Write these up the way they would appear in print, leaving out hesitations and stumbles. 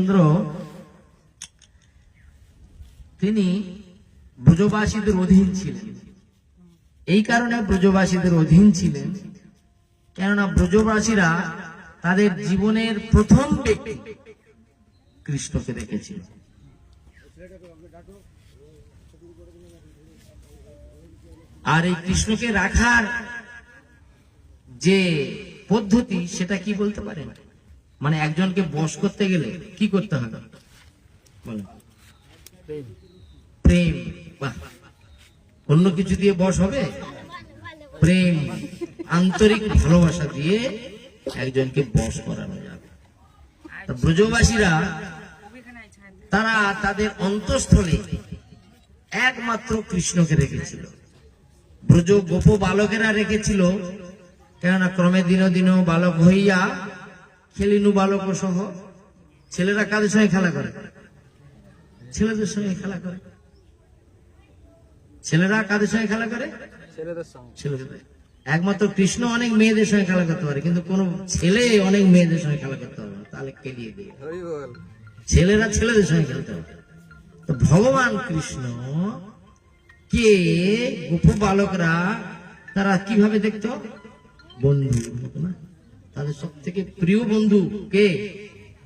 কৃষ্ণচন্দ্র তিনি ব্রজবাসীদের অধীন ছিলেন। এই কারণে ব্রজবাসীদের অধীন ছিলেন, কেননা ব্রজবাসীরা তাদের জীবনের প্রথম ব্যক্তি কৃষ্ণকে দেখেছিল। আর এই কৃষ্ণকে রাখার যে পদ্ধতি সেটা কি বলতে পারেন? মানে একজনকে বশ করতে গেলে কি করতে হবে বলেন? প্রেম। বাহ, অন্য কিছু দিয়ে বশ হবে? প্রেম, আন্তরিক ভালোবাসা দিয়ে একজনকে বশ করানো যাবে। ব্রজবাসীরা তারা তাদের অন্তঃস্থলে একমাত্র কৃষ্ণকে রেখেছিল। ব্রজ গোপ বালকেরা রেখেছিল, কেননা ক্রমে দিন দিন বালক হইয়া খেলিনু বালক সহ। ছেলেরা কাদের সঙ্গে খেলা করে? ছেলেদের সঙ্গে খেলা করে। ছেলেরা কাদের সঙ্গে খেলা করে? ছেলেদের। একমাত্র কৃষ্ণ অনেক মেয়েদের সঙ্গে খেলা করতে পারে, কিন্তু কোন ছেলে অনেক মেয়েদের সঙ্গে খেলা করতে পারে না, তাহলে কেলিয়ে দিয়ে। ছেলেরা ছেলেদের সঙ্গে খেলতে পারে। তো ভগবান কৃষ্ণ কে গোপ বালকরা তারা কিভাবে দেখতো? বন্ধু না, তাদের সব থেকে প্রিয় বন্ধু কে?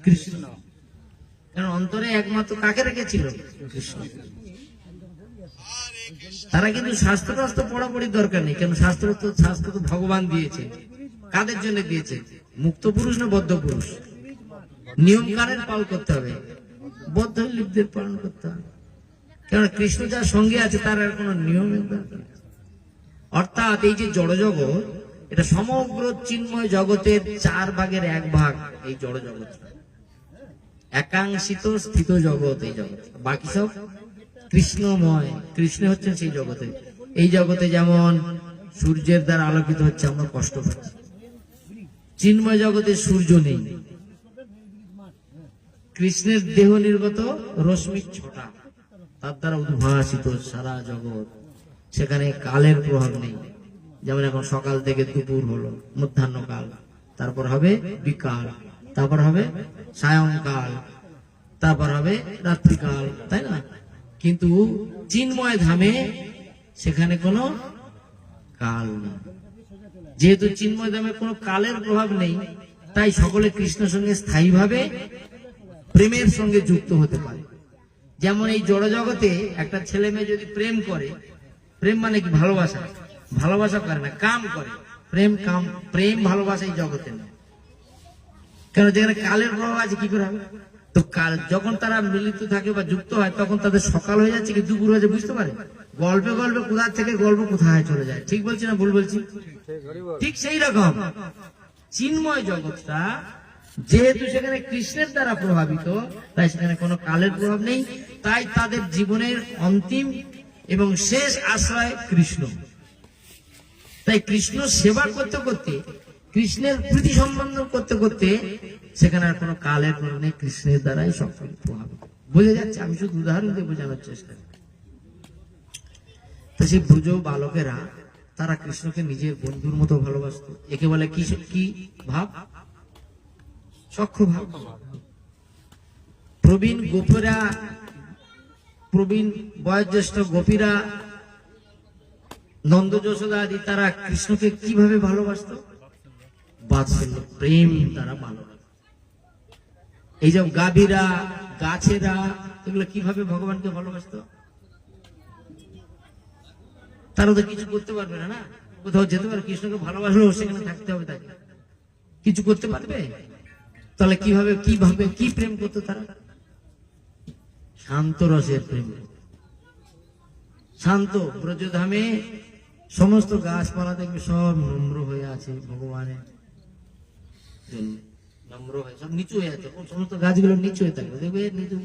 কৃষ্ণ। কারণ অন্তরে একমাত্র কাকে রেখেছিল? কৃষ্ণ। তারা কিন্তু শাস্ত্র টাস্ত্র পড়াপড়ির দরকার নেই, কেন শাস্ত্র তো ভগবান দিয়েছে। কাদের জন্য দিয়েছে? মুক্ত পুরুষ না বদ্ধ পুরুষ? নিয়ম কানুন পালন করতে হবে, বদ্ধ লিপদের পালন করতে হবে। কেন কৃষ্ণ যার সঙ্গে আছে তার আর কোন নিয়মের দরকার নেই। অর্থাৎ এই যে জড় জগৎ, এটা সমগ্র চিন্ময় জগতের 4 ভাগের 1 ভাগ এই জড় জগৎ। একাংশিত স্থিত জগৎ এই জগৎ, বাকি সব কৃষ্ণময়। কৃষ্ণ হচ্ছেন সেই জগতে। এই জগতে যেমন সূর্যের দ্বারা আলোকিত হচ্ছে, আমরা কষ্ট পাচ্ছি। চিন্ময় জগতে সূর্য নেই, কৃষ্ণের দেহ নির্গত রশ্মি 6টা, তার দ্বারা উদ্ভাসিত সারা জগৎ। সেখানে কালের প্রভাব নেই। যেমন এখন সকাল থেকে দুপুর হলো, মধ্যাহ্নকাল, তারপর হবে বিকাল, তারপর হবে সায়ংকাল, তারপর হবে রাত্রিকাল, তাই না? কিন্তু চিন্ময় ধামে সেখানে কোনো কাল নেই। যেহেতু চিন্ময় ধামে কোনো কালের প্রভাব নেই, তাই সকলে কৃষ্ণের সঙ্গে স্থায়ীভাবে প্রেমের সঙ্গে যুক্ত হতে পারে। যেমন এই জড় জগতে একটা ছেলে মেয়ে যদি প্রেম করে, প্রেম মানে কি? ভালোবাসা। ভালোবাসা করে না, কাম করে। প্রেম কাম, প্রেম ভালোবাসা এই জগতে নেই। কেন? যেখানে কালের প্রভাব আছে, কি করে হবে? তো কাল যখন তারা মিলিত থাকে বা যুক্ত হয়, তখন তাদের সকাল হয়ে যাচ্ছে কি দুপুর হয়ে যাচ্ছে, বুঝতে পারে? গল্পে গল্পে কোথা থেকে গল্প কোথায় চলে যায়। ঠিক বলছি না ভুল বলছি? ঠিক সেই রকম চিন্ময় জগৎটা যেহেতু সেখানে কৃষ্ণের দ্বারা প্রভাবিত, তাই সেখানে কোনো কালের প্রভাব নেই। তাই তাদের জীবনের অন্তিম এবং শেষ আশ্রয় কৃষ্ণ। তাই কৃষ্ণ সেবা করতে করতে, কৃষ্ণের প্রীতি সম্বন্ধ করতে করতে সেখানে আর কোনো কালের প্রভাব নেই, কৃষ্ণের দ্বারাই সব প্রভাবিত। বোঝা যাচ্ছে? আমি শুধু উদাহরণ দিয়ে বোঝানোর চেষ্টা করি। তো সেই ব্রজ বালকেরা তারা কৃষ্ণকে নিজের বন্ধুর মতো ভালোবাসত। একে বলে কি ভাব? সখ্য ভাব। প্রবীণ গোপীরা, প্রবীণ বয়োজ্যেষ্ঠ গোপীরা, নন্দ যশোদা আদি, তারা কৃষ্ণকে কিভাবে ভালোবাসত? বাৎসল্য, প্রেম দ্বারা ভালোবাসত। এই যে গাভীরা, গাছেরা, এগুলো কিভাবে ভগবানকে ভালোবাসত? তারা তো কিছু করতে পারবে না, না কোথাও যেতে পারে। কৃষ্ণকে ভালোবাসলেও সেখানে থাকতে হবে, তাকে কিছু করতে পারবে? তাহলে কিভাবে কি প্রেম করতো তারা? শান্ত রসের প্রেম। শান্ত। ব্রজধামে সমস্ত গাছপালা দেখবে সব নম্র হয়ে আছে ভগবানের জন্য, নম্র হয়ে সব নিচু হয়ে আছে। সমস্ত গাছগুলো নিচু হয়ে থাকবে, দেখবে নিচু।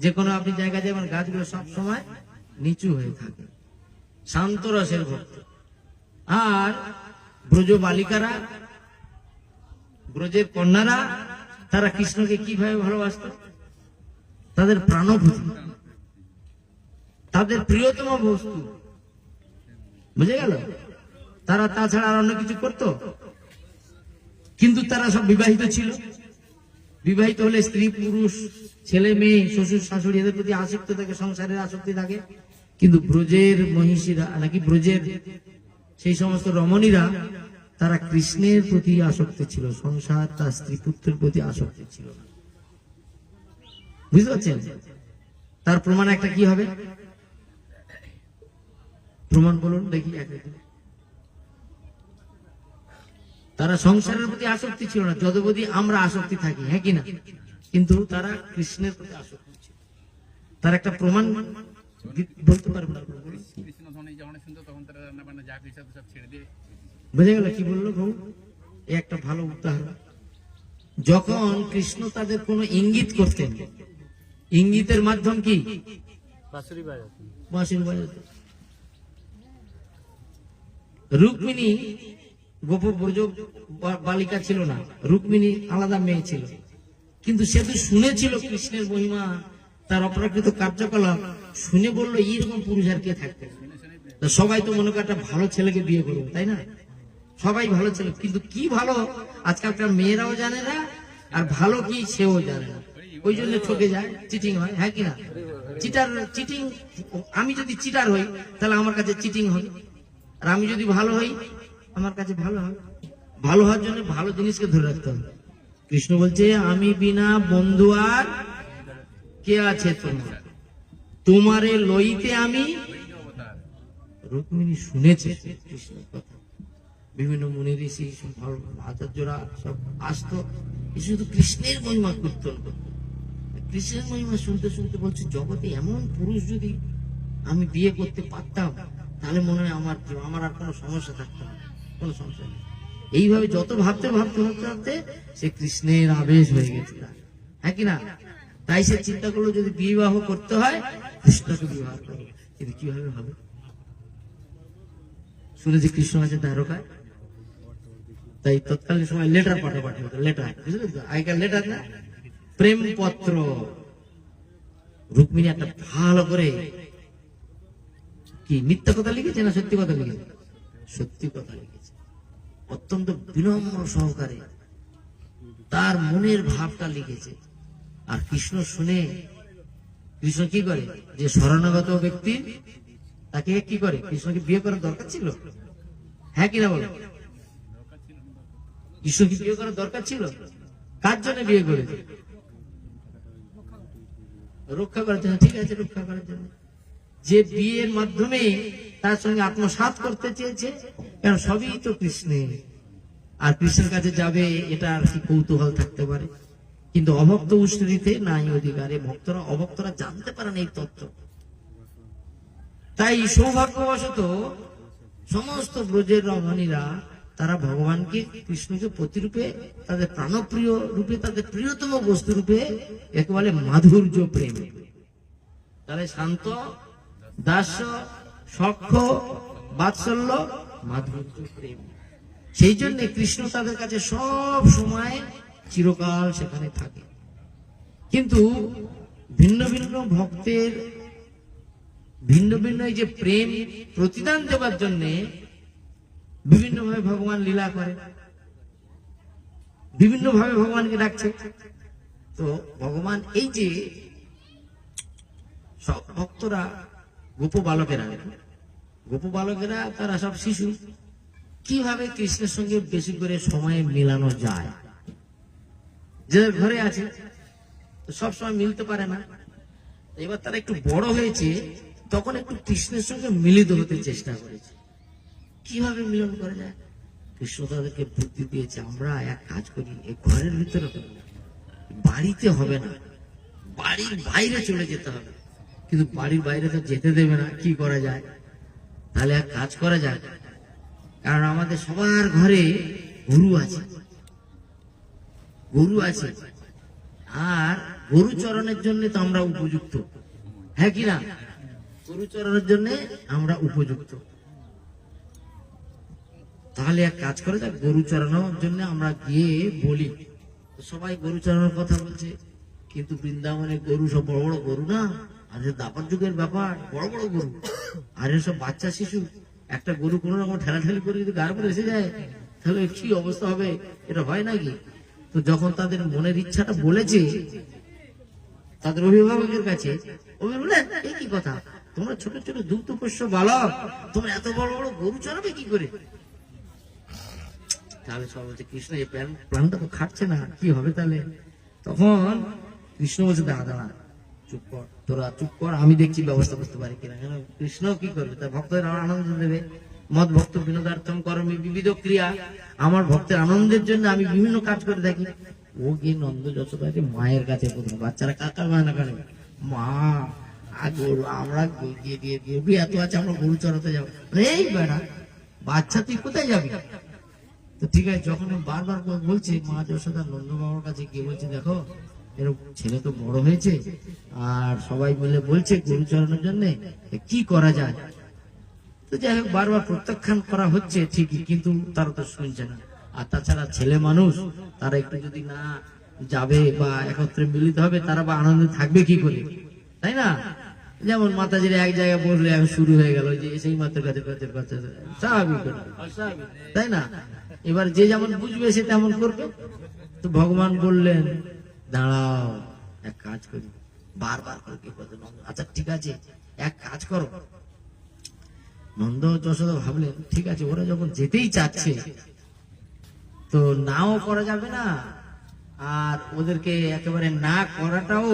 যে কোনো আপনি জায়গায় যাবেন, গাছগুলো সব সময় নিচু হয়ে থাকে। শান্ত রসের ভক্ত। আর ব্রজ বালিকারা, ব্রজের কন্যারা, তারা কৃষ্ণকে কিভাবে ভালোবাসত? তাদের প্রাণভূতি, তাদের প্রিয়তম বস্তু। বুঝে গেল? তারা তাছাড়া আর অন্য কিছু করত? কিন্তু তারা সব বিবাহিত ছিল। বিবাহিত হলে স্ত্রী পুরুষ ছেলে মেয়ে শ্বশুর শাশুড়ি এদের প্রতি আসক্ত থাকে, সংসারের আসক্তি থাকে। কিন্তু ব্রজের মহিষীরা নাকি ব্রজের সেই সমস্ত রমণীরা তারা কৃষ্ণের প্রতি আসক্তি ছিল, সংসার তার স্ত্রী পুত্রের প্রতি আসক্তি ছিল না। বুঝতে পারছেন? তার প্রমাণ একটা কি হবে? প্রমাণ বলুন দেখি। তারা সংসারের প্রতি আসক্তি ছিল না, যতবধি আমরা আসক্তি থাকি, হ্যাঁ কিনা? কিন্তু তারা কৃষ্ণের প্রতি আসক্তি ছিল। তার একটা প্রমাণ বলতে পারবো না। বুঝে গেল কি বললো প্রভু? একটা ভালো উদাহরণ। যখন কৃষ্ণ তাদের কোন ইঙ্গিত করতেন, ইঙ্গিতের মাধ্যম কি? বাঁশরি বাজাতেন। রুক্মিণী গোপ ব্রজ বালিকা ছিল না, রুক্মিণী আলাদা মেয়ে ছিল, কিন্তু সে তো শুনেছিল কৃষ্ণের মহিমা, তার অপ্রাকৃত কার্যকলাপ শুনে বললো এইরকম পুরুষ আর কে থাকবে? সবাই তো মনে করে একটা ভালো ছেলেকে বিয়ে করবে, তাই না? সবাই ভালো ছেলে, কিন্তু কি ভালো আজকালকার মেয়েরাও জানে না, আর ভালো কি সেও জানে না। ওই জন্য ঠকে যায়, চিটিং হয়, হ্যাঁ কিনা? চিটিং। আমি যদি চিটার হই তাহলে আমার কাছে চিটিং হয়, আর আমি যদি ভালো হই আমার কাছে ভালো হয়। ভালো হওয়ার জন্য ভালো জিনিসকে ধরে রাখতে হবে। কৃষ্ণ বলছে আমি বিনা বন্ধু আর কে আছে তোমার, তোমারে লইতে আমি। রুক্মিণী শুনেছে কৃষ্ণের কথা, বিভিন্ন মুনি ঋষি আচার্যরা সব আসতো, শুধু কৃষ্ণের মহিমা কীর্তন করতো। কৃষ্ণের মহিমা শুনতে শুনতে বলছে জগতে এমন পুরুষ যদি আমি বিয়ে করতে পারতাম তাহলে মনে হয় আমার আর কোনো সমস্যা থাকতো না, কোনো সমস্যা নেই। এইভাবে যত ভাবতে ভাবতে ভাবতে ভাবতে সে কৃষ্ণের আবেশ হয়ে গেছে, হ্যাঁ কিনা? তাই সে চিন্তা করলো যদি বিবাহ করতে হয় কৃষ্ণকে বিবাহ করবো। কিন্তু কিভাবে হবে? শুনেছি কৃষ্ণ আছে দ্বারকায়, তাই তৎকালীন সময় লেটার পাঠাপাঠি হতো, লেটার, বুঝলেন তো? আগেকার লেটার না, প্রেম পত্র। রুক্মিণী একটা ভালো করে কি মিথ্যা কথা লিখেছে না সত্যি কথা লিখেছে? সত্যি কথা লিখেছে, অত্যন্ত বিনম্র সহকারে তার মনের ভাবটা লিখেছে। আর কৃষ্ণ শুনে, কৃষ্ণ কি করে? যে শরণাগত ব্যক্তি তাকে কি করে? কৃষ্ণকে বিয়ে করার দরকার ছিল, হ্যাঁ কিনা বলো? কৃষ্ণকে বিয়ে করার দরকার ছিল? কার জন্য বিয়ে করেছে? রক্ষা করার জন্য। ঠিক আছে, রক্ষা করার জন্য। যে বিয়ের মাধ্যমে তার সঙ্গে আত্মসাৎ করতে চেয়েছে, কারণ সবই তো কৃষ্ণের, আর কৃষ্ণের কাছে যাবে এটা আর কি কৌতূহল থাকতে পারে? কিন্তু অভক্ত উষ্ণীতে নাই অধিকারে, ভক্তরা অভক্তরা জানতে পারেন এই তত্ত্ব। তাই সৌভাগ্যবশত সমস্ত ব্রজের রমণীরা তারা ভগবানকে কৃষ্ণকে প্রতিরূপে, তাদের প্রাণপ্রিয় রূপে, তাদের প্রিয়তম বস্তু রূপে, একেবারে মাধুর্য প্রেম, তাহলে শান্ত দাস্য সখ্য বাৎসল্য মাধুর্য প্রেম। সেই জন্য কৃষ্ণ তাদের কাছে সব সময় চিরকাল সেখানে থাকে। কিন্তু ভিন্ন ভিন্ন ভক্তের ভিন্ন ভিন্ন এই যে প্রেম প্রতিদান দেবার জন্য বিভিন্ন ভাবে ভগবান লীলা করে, বিভিন্ন ভাবে ভগবানকে ডাকছে। তো ভগবান এই যে সব ভক্তরা গোপ বালকেরা তারা সব শিশু, কিভাবে কৃষ্ণের সঙ্গে বেশি করে সময় মেলানো যায়? যাদের ঘরে আছে সব সময় মিলতে পারে না, এবার তারা একটু বড় হয়েছে, তখন একটু কৃষ্ণের সঙ্গে মিলিত হতে চেষ্টা করেছে। কিভাবে মিলন করা যায়? কৃষ্ণ তাদেরকে বুদ্ধি দিয়েছে, আমরা এক কাজ করি, এই ঘরের ভিতরে বাড়িতে হবে না, বাড়ির বাইরে চলে যেতে হবে। কিন্তু বাড়ির বাইরে তো যেতে দেবে না, কি করা যায়? তাহলে এক কাজ করা যায়, কারণ আমাদের সবার ঘরে গরু আছে, আর গরু চরণের জন্য তো আমরা উপযুক্ত, হ্যাঁ কিনা? গরু চরণের জন্য আমরা উপযুক্ত। তাহলে এক কাজ করে যাক, গরু চড়ানোর জন্য আমরা গিয়ে বলি। সবাই গরু চড়ানোর কথা বলছে, কিন্তু বৃন্দাবনের গরু সব বড় বড় গরু না, আর দাপর যুগের ব্যাপার, বড় বড় গরু, আর সব বাচ্চা শিশু। একটা গরু কোন রকম ঠেলাঠেলি করে যদি গার পরে এসে যায় তাহলে কি অবস্থা হবে? এটা হয় নাকি? তো যখন তাদের মনের ইচ্ছাটা বলেছে তাদের অভিভাবকের কাছে, অভিভাবক বললেন, এই কি কথা, তোমরা ছোট ছোট দুগ্ধপোষ্য বালক, তোমরা এত বড় বড় গরু চড়াবে কি করে? তাহলে সব বলছে, কৃষ্ণ এই প্ল্যানটা তো খাটছে না, কি হবে তাহলে? তখন কৃষ্ণ বলছে, দাঁড়া দাঁড়া, চুপ কর, তোরা চুপ কর, আমি দেখছি ব্যবস্থা করতে পারি কিনা। কেন কৃষ্ণ কি করবে, তার ভক্তদের আনন্দ দেবে। মদ ভক্ত বিনোদার্থম করমে বিবিধ ক্রিয়া, আমার ভক্তের আনন্দের জন্য আমি বিভিন্ন কাজ করে থাকি। ও গিয়ে নন্দ যশোদাকে মায়ের কাছে প্রথম, বাচ্চারা কাকা বায়না করে, মা গরু আমরা গিয়ে দিয়ে দিয়ে এত আছে, আমরা গরু চড়াতে যাবো। এই বেড়া বাচ্চা, তুই কোথায় যাবি? তো ঠিক আছে, যখন বারবার বলছে, মা যশোদা নন্দ বাবার কাছে গিয়ে বলছে, দেখো এরকম ছেলে তো বড় হয়েছে, আর সবাই মিলে বলছে গরু চড়ানোর জন্য, কি করা যায়? তো যাই হোক, বারবার প্রত্যাখ্যান করা হচ্ছে ঠিকই, কিন্তু তারা তো শুনছে না। আর তাছাড়া ছেলে মানুষ, তারা একটু যদি না যাবে বা একত্রে মিলিত হবে, তারা বা আনন্দে থাকবে কি করে, তাই না? যেমন মাতাজির এক জায়গায় বললে এখন শুরু হয়ে গেল যে সেই মাতার কাছে স্বাভাবিক, তাই না? এবার যে যেমন বুঝবে সে তেমন করবে। তো ভগবান বললেন, দাঁড়াও, এক কাজ করি, বারবার করে কি বলতে, আচ্ছা ঠিক আছে, এক কাজ করো। নন্দ যশোদা ভাবলেন, ঠিক আছে, ওরা যখন যেতেই চাচ্ছে তো নাও করা যাবে না, আর ওদেরকে একেবারে না করাটাও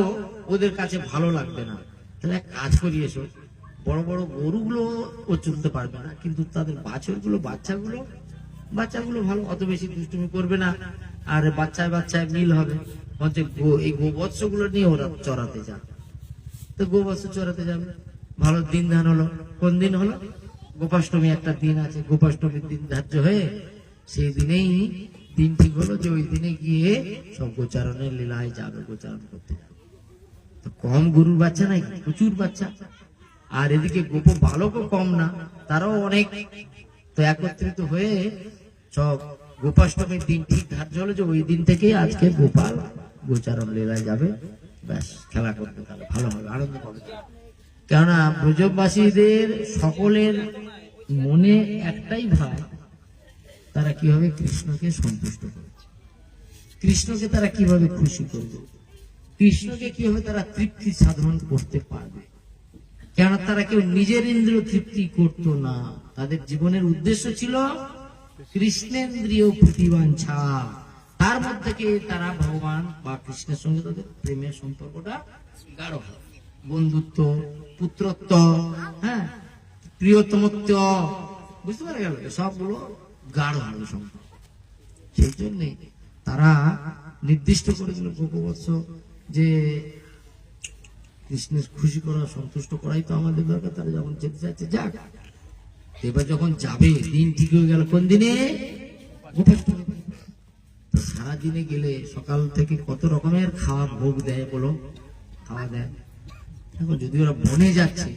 ওদের কাছে ভালো লাগবে না। তাহলে এক কাজ করি, এসো, বড় বড় গরুগুলো ও চলতে পারবে না, কিন্তু তাদের বাছরগুলো, বাচ্চাগুলো ভালো, অত বেশি দুষ্টুমি করবে না, আর বাচ্চায় বাচ্চায় মিল হবে। হচ্ছে এই গোবৎস গুলো নিয়ে ওরা চড়াতে যাবে। তো গোবৎস চড়াতে যাবে, ভালো দিন ধান হলো। কোন দিন হলো? গোপাষ্টমী একটা দিন আছে, গোপাষ্টমীর দিন ধার্য হয়ে সেই দিনেই দিন ঠিক হলো যে ওই দিনে গিয়ে সব গোচারণের লীলায় যাবে, গোচারণ করতে যাবে। তো কম গরুর বাচ্চা নাই, প্রচুর বাচ্চা, আর এদিকে গোপ বালকও কম না, তারাও অনেক। তো একত্রিত হয়ে সব গোপাষ্টমীর দিন ঠিক ধার্য হলো যে ওই দিন থেকেই আজকে গোপাল গোচারণ লীলায় যাবে, ব্যাস খেলা করতে, তাহলে ভালো হবে, আনন্দ পাবে। কেননা ব্রজবাসীদের সকলের মনে একটাই ভাব, তারা কিভাবে কৃষ্ণকে সন্তুষ্ট করবে, কৃষ্ণকে তারা কিভাবে খুশি করবে, কৃষ্ণকে কিভাবে তারা তৃপ্তি সাধন করতে পারবে। কেন তারা কেউ নিজের ইন্দ্রিয় তৃপ্তি করত না, তাদের জীবনের উদ্দেশ্য ছিল কৃষ্ণেন্দ্রিয় প্রতিবাঞ্ছা, তার মধ্যে তারা ভগবান বা কৃষ্ণের সঙ্গে তাদের প্রেমের সম্পর্কটা গাঢ় হয়, বন্ধুত্ব, পুত্রত্ব, হ্যাঁ, প্রিয়তমত্ব, বুঝতে পারা গেল, সবগুলো গাঢ় হবে সম্পর্ক। সেই জন্য তারা নির্দিষ্ট করেছিল গোপবৎস যে কৃষ্ণের খুশি করা, সন্তুষ্ট করাই তো আমাদের দরকার। তারা যখন যেতে চাইছে যাক, এবার যখন যাবে দিন ঠিক হয়ে গেল, কোন দিনে? গোপাষ্টমী। সারা দিনে গেলে সকাল থেকে কত রকমের খাওয়া ভোগ দেয় বলো, খাওয়া দেয়। এখন যদি ওরা বনে যাচ্ছে,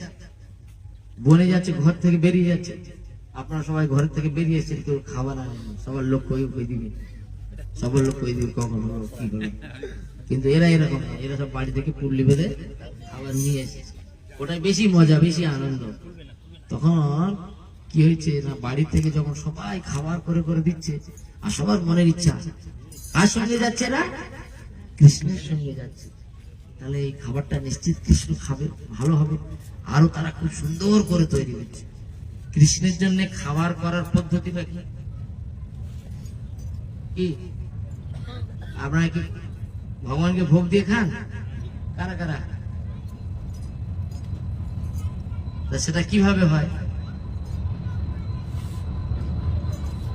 ঘর থেকে বেরিয়ে যাচ্ছে, আপনারা সবাই ঘর থেকে বেরিয়েছেন, কেউ খাবার আনেন, সবার লোক কই দিবে, সবার লোক কই দিবে, কখন হলো কি হলো। কিন্তু এরা এরকম, এরা সব বাড়ি থেকে পুরলি বেঁধে খাবার নিয়ে এসেছে, ওটাই বেশি মজা, বেশি আনন্দ। তখন কি হয়েছে না, বাড়ি থেকে যখন সবাই খাবার করে করে দিচ্ছে, আর সবার মনের ইচ্ছা, কার সঙ্গে যাচ্ছে না? কৃষ্ণের সঙ্গে যাচ্ছে। তাহলে এই খাবারটা নিশ্চিত কৃষ্ণ খাবে, ভালো হবে। আরো তারা খুব সুন্দর করে তৈরি হচ্ছে। কৃষ্ণের জন্য খাবার করার পদ্ধতিটা কি? আপনারা কি ভগবানকে ভোগ দিয়ে খান? কারা কারা? সেটা কিভাবে হয়?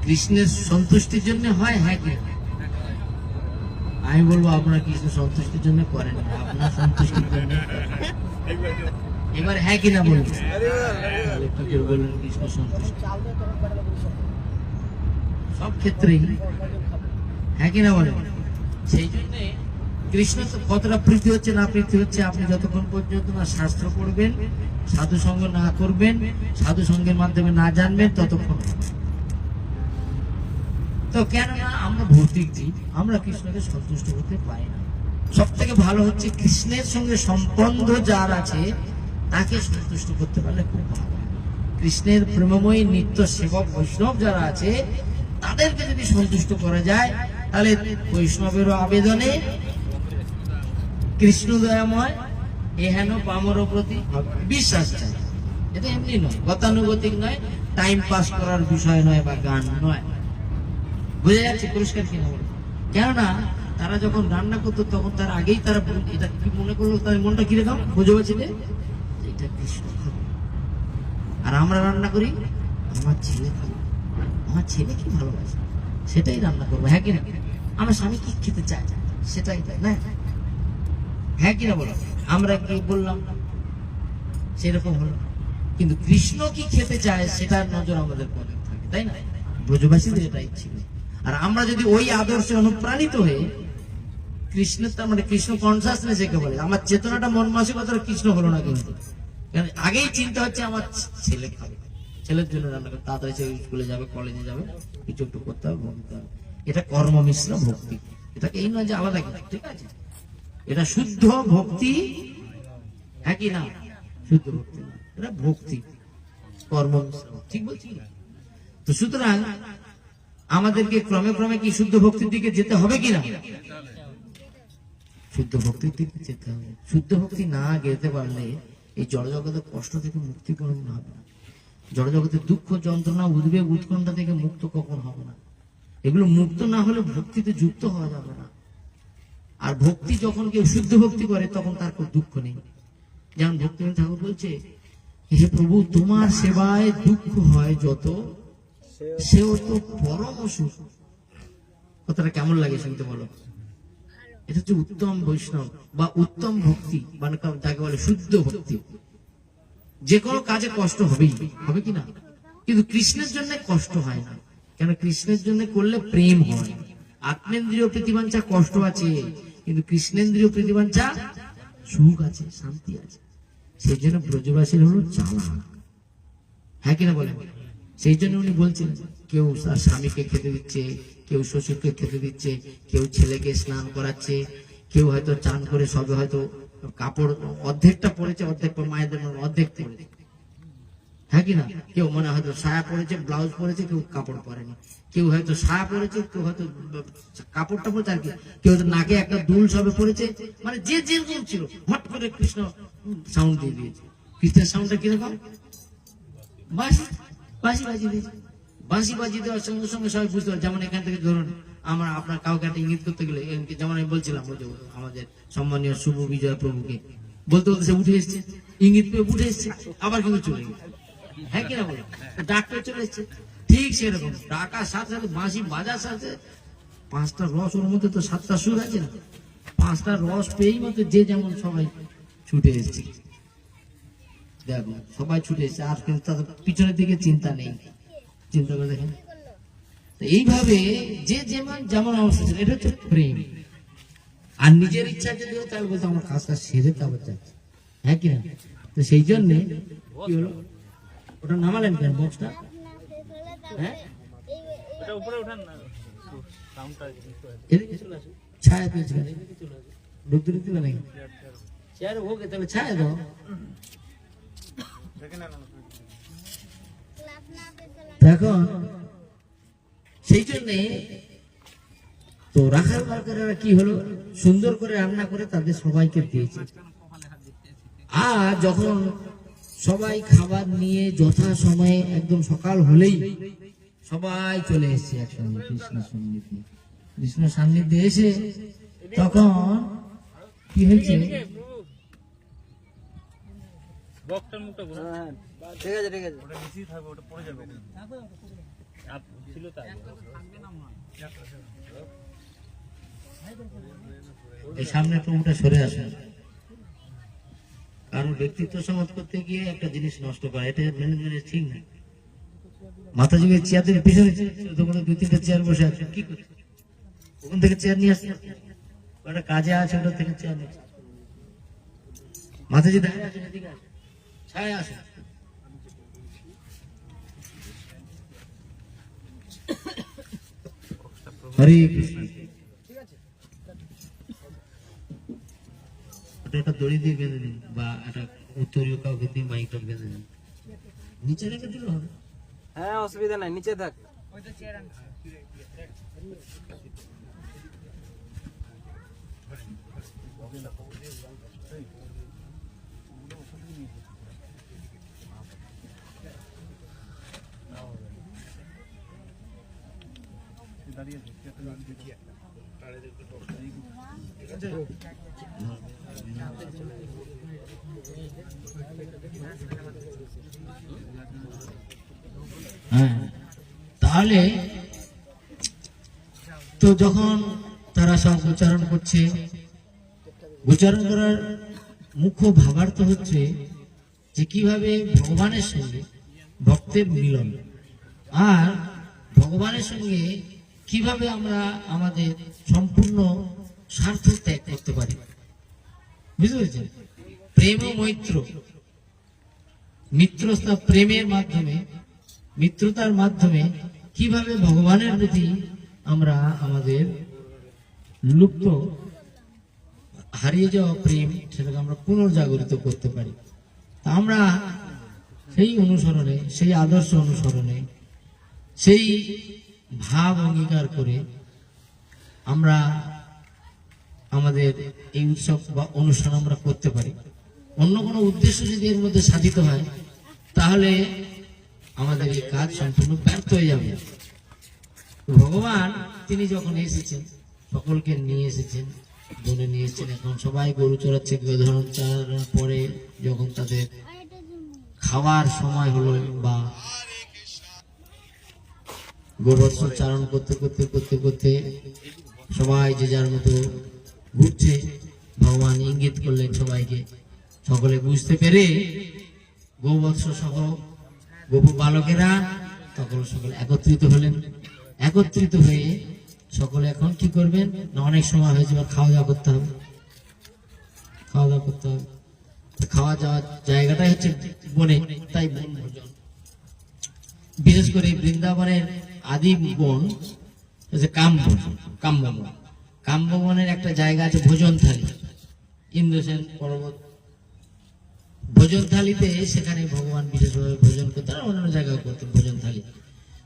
কৃষ্ণের সন্তুষ্টির জন্য হয়, হ্যাঁ কি? আমি বলবো আপনারা কৃষ্ণ সন্তুষ্টির জন্য করেন না, আপনার সন্তুষ্টির জন্য। এবার হ্যাঁ কিনা বলুন, বলুন কৃষ্ণ সন্তুষ্টি সব ক্ষেত্রেই, হ্যাঁ কিনা বলেন। সেই জন্য কৃষ্ণ কতটা প্রীতি হচ্ছে না প্রীতি হচ্ছে, আপনি যতক্ষণ পর্যন্ত না শাস্ত্র পড়বেন, সাধু সঙ্গ না করবেন, সাধু সঙ্গের মাধ্যমে না জানবেন, ততক্ষণ। তো কেননা আমরা ভৌতিক জীব, আমরা কৃষ্ণকে সন্তুষ্ট করতে পারি না। সব থেকে ভালো হচ্ছে কৃষ্ণের সঙ্গে সম্বন্ধ যার আছে তাকে সন্তুষ্ট করতে পারলে খুব ভালো। কৃষ্ণের প্রেমময়ী নিত্য সেবক বৈষ্ণব যারা আছে তাদেরকে যদি সন্তুষ্ট করা যায়, তাহলে বৈষ্ণবেরও আবেদনে কৃষ্ণ দয়াময় এহেন পামর প্রতি বিশ্বাস চাই। এটা এমনি নয়, গতানুগতিক নয়, টাইম পাস করার বিষয় নয় বা গান নয়। বুঝে যাচ্ছে পরিষ্কার কিনা বলে? কেননা তারা যখন রান্না করতো তখন তার আগেই তারা এটা কি মনে করলো, তাদের মনটা কিরকম বুঝে পাচ্ছি যে এটা কৃষ্ণ খাবে। আর আমরা রান্না করি আমার ছেলে খাবে, আমার ছেলে কি ভালোবাসে সেটাই রান্না করবো, হ্যাঁ কিনা? আমার স্বামী কি খেতে চায় সেটাই তাই না, হ্যাঁ কিনা বলো? আমরা কি বললাম সেরকম হলো, কিন্তু কৃষ্ণ কি খেতে চায় সেটার নজর আমাদের মনে থাকে, তাই না? ব্রজবাসীদের এটাই ছিল। আর আমরা যদি ওই আদর্শে অনুপ্রাণিত হয়ে কৃষ্ণের, তার মানে কৃষ্ণ কনসাসনেস একে বলে, আমার চেতনাটা মন মানসিকতা কৃষ্ণ হলো না, কিন্তু কারণ আগেই চিন্তা হচ্ছে আমার ছেলে খাবে, ছেলের জন্য রান্না করে তাড়াতাড়ি সে স্কুলে যাবে, কলেজে যাবে, কিছু একটু করতে হবে, ভক্তি হবে। এটা কর্ম মিশ্র ভক্তি, এটাকে এই নয় যে আলাদা কিছু, ঠিক আছে? এটা শুদ্ধ ভক্তি, হ্যাঁ কি না? শুদ্ধ ভক্তি না, এটা ভক্তি কর্ম মিশ্র, ঠিক বলছি? তো সুতরাং আমাদেরকে ক্রমে ক্রমে কি শুদ্ধ ভক্তির দিকে যেতে হবে কিনা? শুদ্ধ ভক্তির দিকে যেতে হবে। শুদ্ধ ভক্তি না যেতে পারলে এই জড়জগতের কষ্ট থেকে মুক্তি কোনোদিন হবে না। জড়জগতের দুঃখ যন্ত্রণা উদ্বেগ উৎকণ্ঠা থেকে মুক্ত কখন হবে না। এগুলো মুক্ত না হলে ভক্তিতে যুক্ত হওয়া যাবে না। আর ভক্তি যখন কেউ শুদ্ধ ভক্তি করে তখন তার কোনো দুঃখ নেই। যেমন ভক্তিনাথ ঠাকুর বলছে, হে প্রভু তোমার সেবায় দুঃখ হয় যত, সেও তো পরম সুখ। কথাটা কেমন লাগে শুনতে বলো? এটা হচ্ছে উত্তম বৈষ্ণব বা উত্তম ভক্তি, মানে যাকে বলে শুদ্ধ ভক্তি। যে কোনো কাজে কষ্ট হবেই, হবে কি না? কিন্তু কৃষ্ণের জন্য কষ্ট হয় না। কেন? কৃষ্ণের জন্য করলে প্রেম হয়। আত্মেন্দ্রীয় প্রীতিবাঞ্ছা কষ্ট আছে, কিন্তু কৃষ্ণেন্দ্রীয় প্রীতিবাঞ্ছা সুখ আছে, শান্তি আছে। সেই জন্য ব্রজবাসীর হলো চালাক, হ্যাঁ কিনা বলেন? সেই জন্য উনি বলছেন, কেউ তার স্বামীকে খেতে দিচ্ছে, কেউ শ্বশুরকে খেতে দিচ্ছে, কেউ ছেলেকে স্নান করাচ্ছে, কেউ হয়তো চান করে সবে হয়তো কাপড় অর্ধেকটা পড়েছে, অর্ধেক মায়েদের অর্ধেক পড়েছে, হ্যাঁ কিনা? কেউ মনে হয়তো সায়া পড়েছে, ব্লাউজ পরেছে, কেউ কাপড় পরেনি, কেউ হয়তো সায়া পরেছে, কেউ হয়তো কাপড়টা পরেছে, আর কি কেউ হয়তো নাকে একটা দুল সবে পড়েছে। মানে যে যেরকম ছিল, হট করে কৃষ্ণ সাউন্ড দিয়ে দিয়েছে। কৃষ্ণের সাউন্ডটা কিরকম? বাঁশি বাঁশি বাজিয়ে দিয়েছে। বাঁশি বাজিয়ে দেওয়ার সঙ্গে সঙ্গে সবাই বুঝতে পারে। যেমন এখান থেকে ধরুন আমরা আপনার কাউকে একটা ইঙ্গিত করতে গেলে, যেমন আমি বলছিলাম আমাদের সম্মানীয় শুভ বিজয় প্রভুকে বলতে বলতে সে উঠে এসছে, ইঙ্গিত পেয়ে উঠে এসছে, আবার কিন্তু চলে গেছে, হ্যাঁ কিনা বলে? ডাক্তার চলে এসছে, ঠিক সেরকম ডাকার সাথে সাথে বাঁশি বাজার সাথে পাঁচটা রস, ওর মধ্যে তো সাতটা সুর আছে না, পাঁচটা রস পেয়েই মতো যে যেমন সবাই ছুটে এসছে। দেখো সবাই ছুটে এসছে, আর কিন্তু তাদের পিছনের দিকে চিন্তা নেই। চিন্তা করে দেখেন, এইভাবে যে যেমন যেমন অবস্থা ছিল, এটা হচ্ছে প্রেম। আর নিজের ইচ্ছা যদি হয় তাহলে বলতো আমার কাজটা সেরে তারপর যাচ্ছে, হ্যাঁ কিনা? তো সেই জন্য কি হলো, ওটা নামালেন কেন বক্সটা? হ্যাঁ ছায়া পেয়েছে, ঢুকতে ঢুকতে নাকি চেয়ারে হোক, তাহলে ছায়া দাও। এখন সেই জন্য তো রাখাল বালকেরা কি হলো, সুন্দর করে রান্না করে তাদের সবাইকে দিয়েছে। আর যখন সবাই খাবার নিয়ে যথা সময়ে একদম সকাল হলেই সবাই চলে এসছে একসঙ্গে কৃষ্ণ সান্নিধ্যে। কৃষ্ণ সান্নিধ্যে এসে তখন কি হয়েছে, এই সামনে প্রভুটা সরে আসেন। কারণ ব্যক্তিত্ব সমাজ করতে গিয়ে একটা জিনিস নষ্ট করা, এটা মেনে মেনে ঠিক না। মাতাজিকে চেয়ারের পিছনে দোকানে দুই তিনটা চেয়ার বসে আছে, কি করছে? ওখান থেকে চেয়ার নিয়ে আসছে, ওটা কাজে আছে, ওটা থেকে চেয়ার নিচ্ছে। মাতাজি দাঁড়িয়ে আছে, এদিকে আসে, ছায় আসে। হরে কৃষ্ণ। একটা দড়ি দিয়ে বেঁধে দিন, বা একটা উত্তরীয় কাউকে দিয়ে মাইকটা বেঁধে দিন, নিচে রেখে দিলে হবে। হ্যাঁ অসুবিধা নাই, নিচে থাক। হ্যাঁ, তাহলে তো যখন তারা সব উচ্চারণ করছে, উচ্চারণ করার মুখ্য ভাবার্থ হচ্ছে যে কিভাবে ভগবানের সঙ্গে ভক্তের মিলন, আর ভগবানের সঙ্গে কিভাবে আমরা আমাদের সম্পূর্ণ স্বার্থ ত্যাগ করতে পারি। বুঝতে পেরেছেন? প্রেম ও মৈত্র, মিত্রতা প্রেমের মাধ্যমে, মিত্রতার মাধ্যমে কিভাবে ভগবানের প্রতি আমরা আমাদের লুপ্ত হারিয়ে যাওয়া প্রেম সেটাকে আমরা পুনর্জাগরিত করতে পারি। তা আমরা সেই অনুসরণে, সেই আদর্শ অনুসরণে, সেই ভাব অঙ্গীকার করে আমরা আমাদের এই উৎসব বা অনুষ্ঠান আমরা করতে পারি। অন্য কোনো উদ্দেশ্য যদি এর মধ্যে সাধিত হয় তাহলে আমাদের এই কাজ সম্পূর্ণ ব্যর্থ হয়ে যাবে। ভগবান তিনি যখন এসেছেন সকলকে নিয়ে এসেছেন, বনে নিয়ে এসেছেন। এখন সবাই গরু চড়াচ্ছে, গোধন চালানোর পরে যখন তাদের খাওয়ার সময় হলো বা গোবর্ষ চারণ করতে করতে করতে করতে সবাই যে যার মতো ঘুরছে, ভগবান ইঙ্গিত করলেন সবাইকে। সকলে বুঝতে পেরে গোবৎস সহ গোপু বালকেরা সকলে একত্রিত হলেন। একত্রিত হয়ে সকলে এখন কি করবেন না, অনেক সময় হয়েছে, খাওয়া দাওয়া করতে হবে। খাওয়া দাওয়া করতে হবে, খাওয়া যাওয়ার জায়গাটাই হচ্ছে বনে, তাই বন ভোজন। বিশেষ করে বৃন্দাবনের আদি বন হচ্ছে কামবন। কাম্যবনের একটা জায়গা আছে ভোজন থালি, ইন্দ্রসেন পর্বত ভোজন থালিতে, সেখানে ভগবান বিশেষভাবে ভোজন করতেন, অন্যান্য জায়গায় করতেন ভোজন থালি।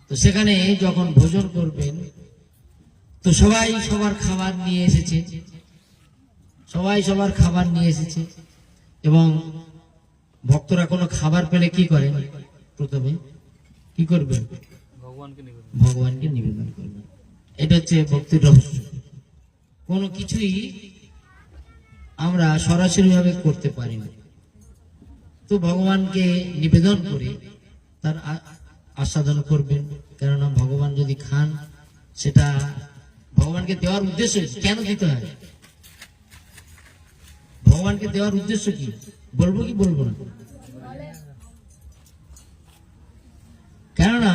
তো সেখানে যখন ভোজন করবেন তো সবাই সবার খাবার নিয়ে এসেছে, সবাই সবার খাবার নিয়ে এসেছে। এবং ভক্তরা কোনো খাবার পেলে কি করেন, প্রথমে কি করবেন, ভগবানকে নিবেদন করবেন। এটা হচ্ছে ভক্তির রহস্য। কোনো কিছুই আমরা সরাসরি ভাবে করতে পারি না, তো ভগবানকে নিবেদন করে তার আস্বাদন করবেন। কেননা ভগবান যদি খান, সেটা ভগবানকে দেওয়ার উদ্দেশ্য কেন দিতে হয়, ভগবানকে দেওয়ার উদ্দেশ্য কি, বলবো কি বলবো না? কেননা